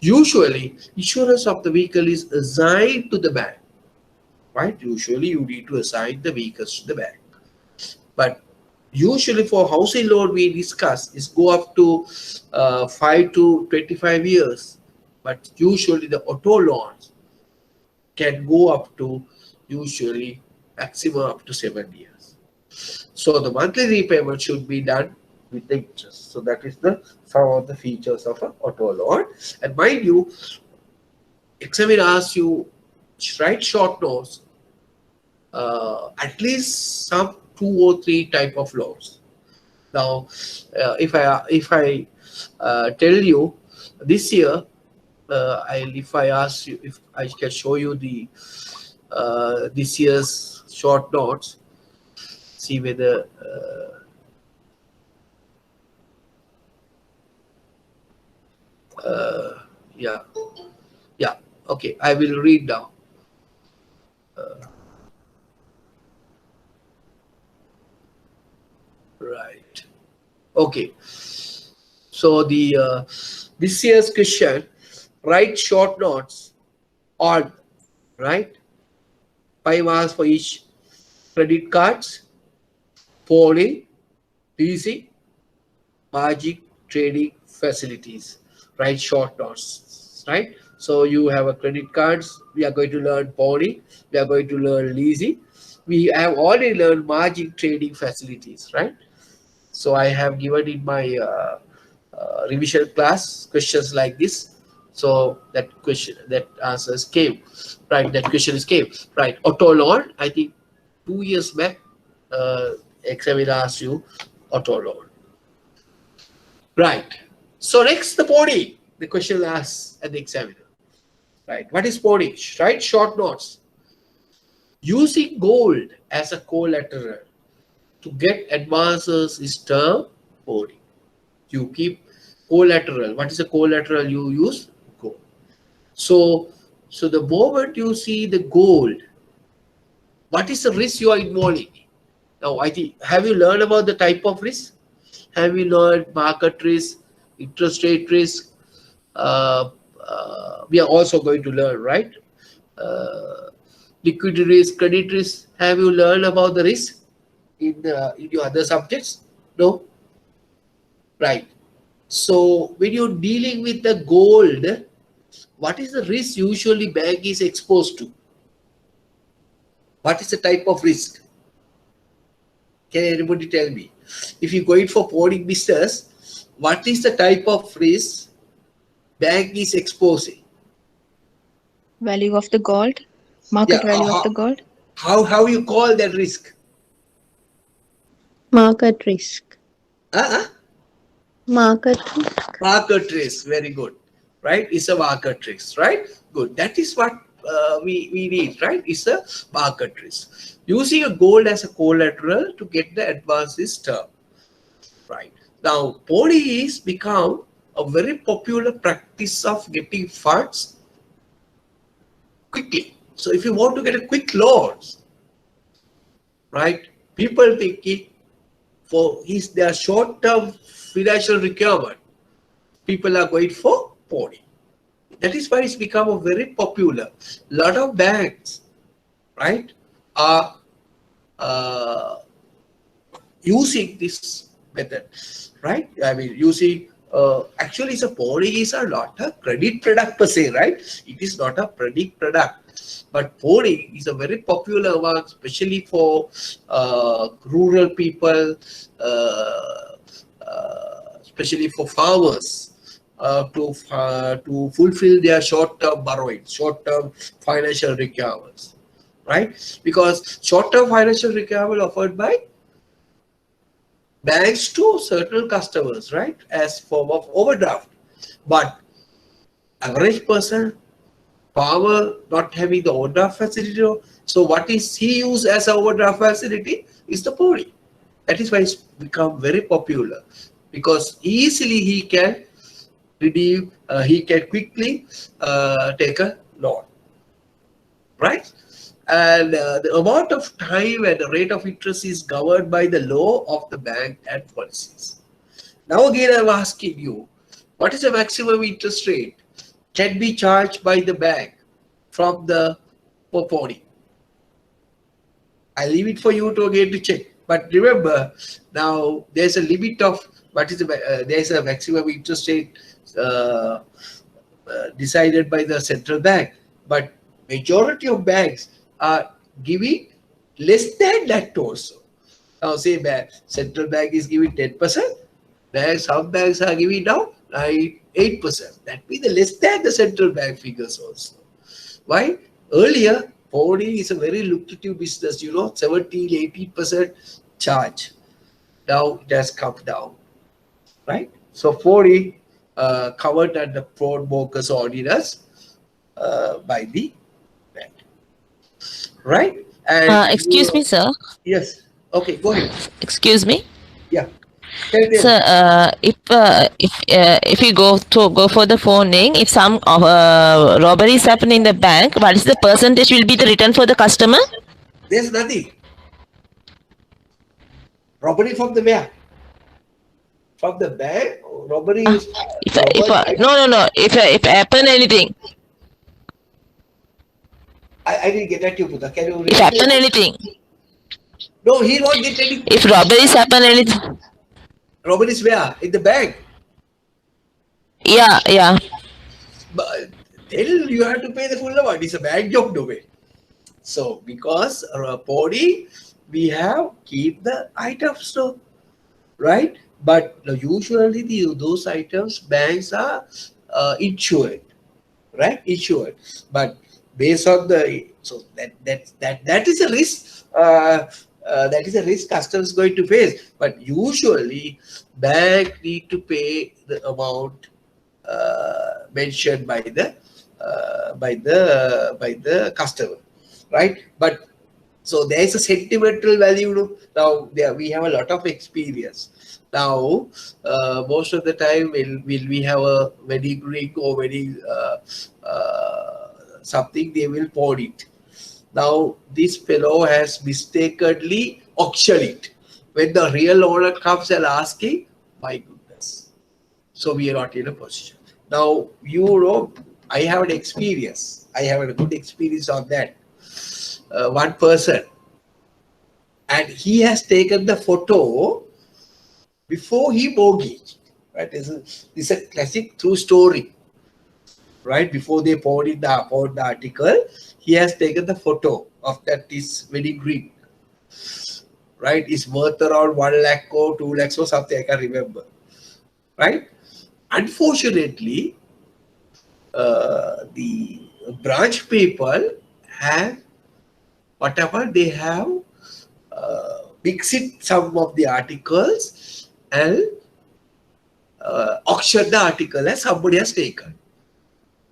Usually, insurance of the vehicle is assigned to the bank, right? Usually, you need to assign the vehicles to the bank. But usually for housing loan, we discuss is go up to 5 to 25 years. But usually the auto loans can go up to usually maximum up to 7 years. So the monthly repayment should be done with the interest. So that is some of the features of an auto loan. And mind you, examiner asks you write short notes, at least some 2 or 3 type of loans. Now, if I tell you this year, if I ask you if I can show you the this year's short notes, see whether yeah, okay, I will read now. Right, okay, so the this year's question, write short notes on, right, 5 marks for each credit cards, pony, leasing, margin trading facilities. Write short notes, right? So you have a credit cards. We are going to learn pony. We are going to learn leasing. We have already learned margin trading facilities, right? So I have given in my revision class questions like this. So that question, that answer is came, right? That question is came, right? Auto loan. I think 2 years back, examiner asked you auto loan, right? So next, the body. The question asked at the examiner, right? What is body? Right? Short notes. Using gold as a collateral to get advances is termed body. You keep collateral. What is a collateral? You use gold. So, so the moment you see the gold, what is the risk you are involving? Now, I think, have you learned about the type of risk? Have you learned market risk, interest rate risk? Uh, we are also going to learn, right? Uh, Liquidity risk, credit risk. Have you learned about the risk in your other subjects? No, right? So when you're dealing with the gold, what is the risk usually bank is exposed to? What is the type of risk? Can anybody tell me? If you go in for pouring business, what is the type of risk bank is exposing? Value of the gold, market Yeah, value of the gold. how you call that risk? Market risk. Uh-uh. Market risk. Market risk, very good, right? It's a market risk, right? Good. That is what we need, right? It's a market risk. Using a gold as a collateral to get the advances term, right? Now, Podi is become a very popular practice of getting funds quickly. So, if you want to get a quick loans, right? People thinking for their short-term financial requirement, people are going for Podi. That is why it's become a very popular. Lot of banks, right, are using this method, right? I mean, using actually, it's a Podi is not a credit product per se, right? It is not a credit product, but Podi is a very popular one, especially for rural people, especially for farmers. To fulfill their short-term borrowing, short-term financial requirements, right? Because short-term financial requirement offered by banks to certain customers, right, as form of overdraft. But average person, farmer, not having the overdraft facility, so what is he use as a overdraft facility is the podi. That is why it's become very popular, because easily he can redeem, he can quickly take a loan, right? And the amount of time and the rate of interest is governed by the law of the bank and policies. Now again, I'm asking you, what is the maximum interest rate can be charged by the bank from the body? I leave it for you to again to check. But remember, now there's a limit of what is there's a maximum interest rate uh, decided by the central bank. But majority of banks are giving less than that also. Now say central bank is giving 10%. Some banks are giving now 8%. That means the less than the central bank figures also. Why? Earlier, Podi is a very lucrative business, 17, 18% charge. Now it has come down, right? So Podi covered under fraud brokers ordinance by the bank, right? And Excuse me, sir. yes, okay, go ahead. Excuse me. Yeah, tell Sir, if you go for the phoning, if some robberies happen in the bank, what is the percentage will be the return for the customer? there's nothing. Robbery from the where? From the bank? Robbery is No. If happen anything, I didn't get at you, Buddha. Can you if repeat happen it? anything, No, he won't get any. if robberies happen anything, Robbery is where? In the bank. yeah. But still, you have to pay the full amount. It's a bank job, no way. So, because body, we have keep the items, so, right? But usually those items, banks are insured. right? Insured, but based on the, so that is a risk. That is a risk customer is going to face. But usually, bank need to pay the amount mentioned by the customer, right? But so there is a sentimental value. No? Now there we have a lot of experience. Now most of the time will we have a wedding ring or wedding something, they will pawn it. Now this fellow has mistakenly auctioned it. When the real owner comes and asking, my goodness. So we are not in a position. Now you know I have an experience. I have a good experience on that. One person, and he has taken the photo before he mortgaged. Right, this is a classic true story. Right, before they poured the article, he has taken the photo of that is wedding ring. Right, it's worth around 1 lakh or 2 lakhs or something. I can't remember. Right, unfortunately, the branch people have whatever they have mixed some of the articles and auction the article as somebody has taken.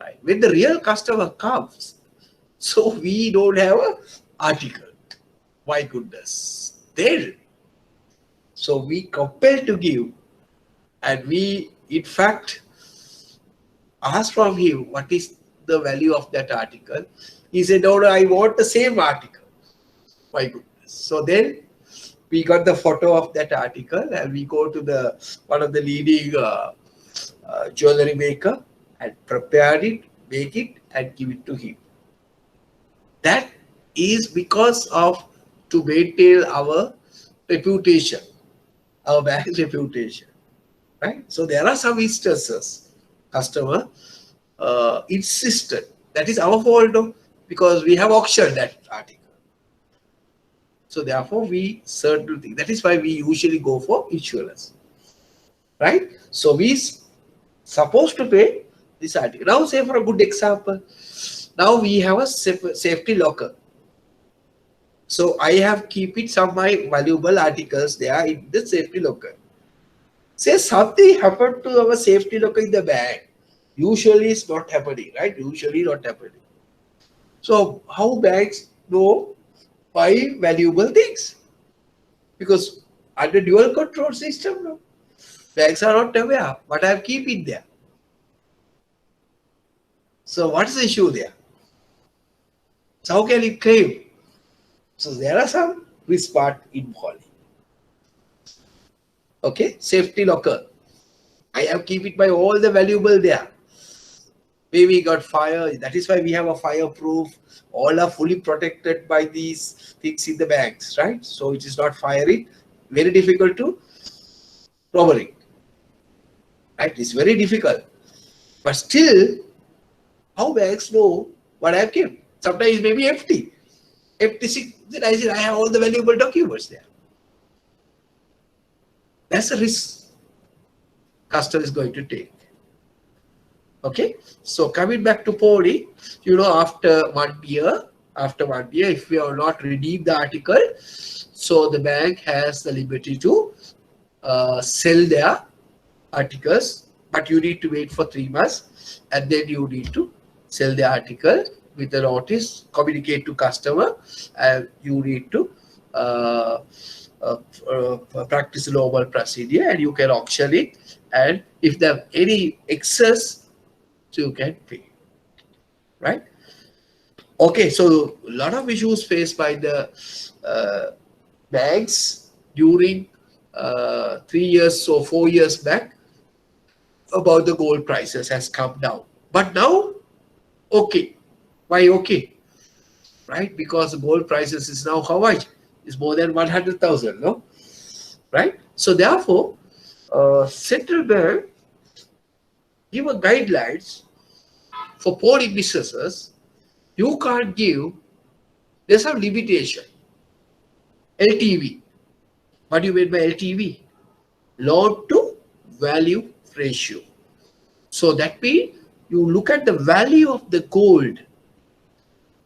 Right? When the real customer comes, so we don't have an article. My goodness. Then, so we compel to give, and we in fact asked from him what is the value of that article. He said, no, I want the same article. My goodness. So then we got the photo of that article and we go to the one of the leading jewelry maker and prepare it, make it and give it to him. That is because of to maintain our reputation, our bank's reputation, right? So there are some instances, customer insisted, that is our fault though, because we have auctioned that article. So therefore, we certainly think that is why we usually go for insurance, right? So we supposed to pay this article. Now, say for a good example, now we have a safety locker. So I have keep it some of my valuable articles there in the safety locker. Say something happened to our safety locker in the bank. Usually it's not happening, right? Usually not happening. So how banks know buy valuable things? Because under dual control system, no, banks are not aware what I have keep it there. So what's the issue there? So how can it claim? So there are some risk part involved. Okay, safety locker. I have keep it by all the valuable there. Maybe got fire. That is why we have a fireproof. All are fully protected by these things in the banks, right? So it is not firing. Very difficult to robbery. Right? It's very difficult. But still, how banks know what I have kept? Sometimes it may be empty. Empty. Then I said I have all the valuable documents there. That's a risk customer is going to take. Okay, so coming back to Poli, after 1 year, if we have not redeemed the article, so the bank has the liberty to sell their articles, but you need to wait for 3 months, and then you need to sell the article with a notice, communicate to customer, and you need to practice normal procedure, and you can auction it, and if there are any excess, so you can pay, right? Okay, so a lot of issues faced by the banks during 3 years or 4 years back about the gold prices has come down. But now, okay. Why okay? Right? Because the gold prices is now how much? It's more than 100,000, no? Right? So therefore, central bank give a guidelines for poly businesses. You can't give, there's some limitation. LTV. What do you mean by LTV? Loan to value ratio. So that means you look at the value of the gold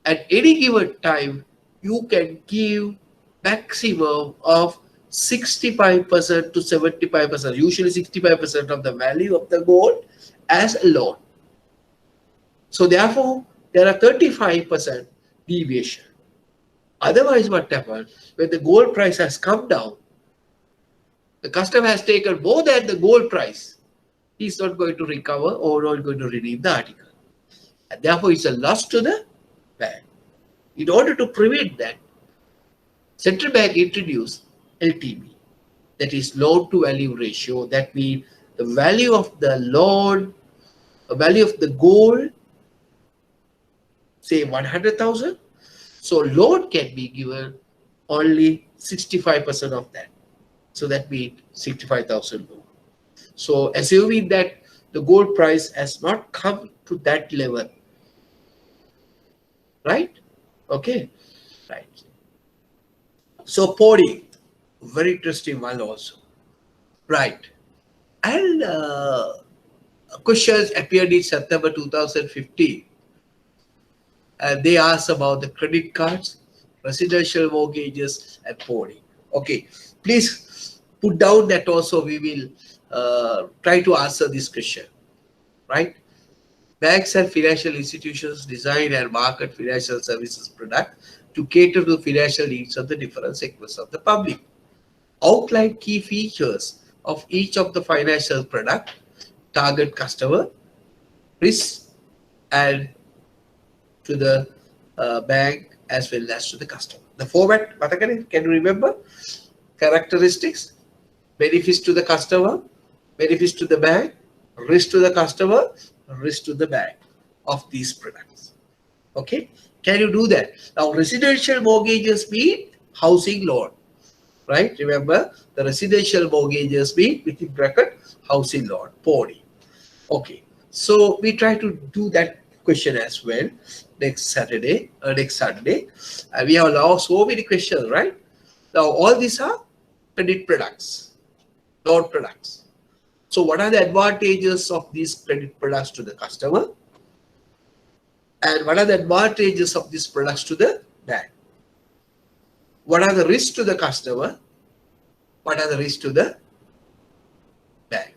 at any given time, you can give maximum of 65% to 75%, usually 65% of the value of the gold as a loan. So therefore, there are 35% deviation. Otherwise, what happens when the gold price has come down, the customer has taken more than the gold price, he's not going to recover or not going to redeem the article. And therefore, it's a loss to the bank. In order to prevent that, central bank introduced LTV, that is loan to value ratio. That means the value of the loan, the value of the gold, say 100,000. So loan can be given only 65% of that. So that means 65,000 loan. So assuming that the gold price has not come to that level, right? Okay, right. So Podi, very interesting one also, right? And questions appeared in September 2015. And they asked about the credit cards, residential mortgages, and Podi. Okay, please put down that also. We will try to answer this question, right? Banks and financial institutions design and market financial services products to cater to the financial needs of the different segments of the public. Outline key features of each of the financial product, target customer, risk, and to the bank as well as to the customer. The format, can you remember? Characteristics, benefits to the customer, benefits to the bank, risk to the customer, risk to the bank of these products. Okay, can you do that? Now, residential mortgages mean housing loan, right? Remember, the residential mortgages mean within bracket housing loan, PODI. Okay, so we try to do that question as well next Saturday or next Sunday. We have now so many questions, right? Now, all these are credit products, loan products. So what are the advantages of these credit products to the customer? And what are the advantages of these products to the bank? What are the risks to the customer? What are the risks to the bank?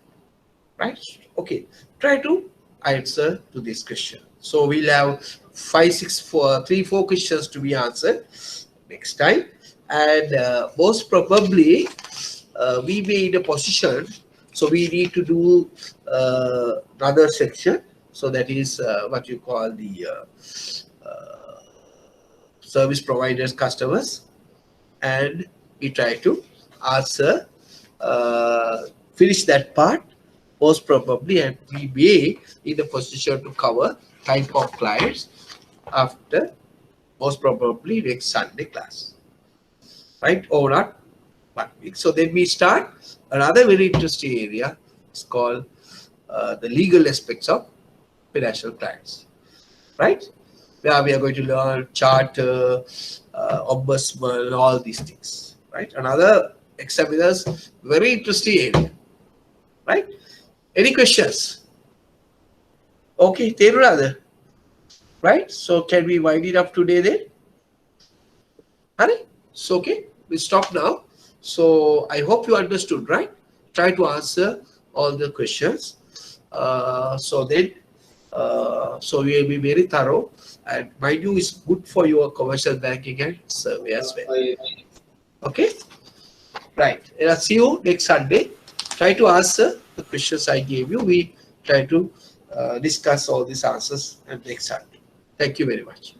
Right? Okay. Try to answer to this question. So we'll have 4 questions to be answered next time. And most probably we may in a position. So we need to do another section. So that is what you call the service providers, customers, and we try to answer, finish that part most probably, and we may in a position to cover type of clients after most probably next Sunday class, right? Or not 1 week. So then we start another very interesting area. It's called the legal aspects of financial clients, right? Where we are going to learn charter, ombudsman, all these things, right? Another examiners, very interesting area, right? Any questions? Okay, Terurada, right? So can we wind it up today then? Honey? So okay, we stop now. So I hope you understood, right? Try to answer all the questions. So then, so we will be very thorough, and mind you, is good for your commercial banking and survey as well. Okay, right. And I'll see you next Sunday. Try to answer the questions I gave you. We try to discuss all these answers and next Sunday. Thank you very much.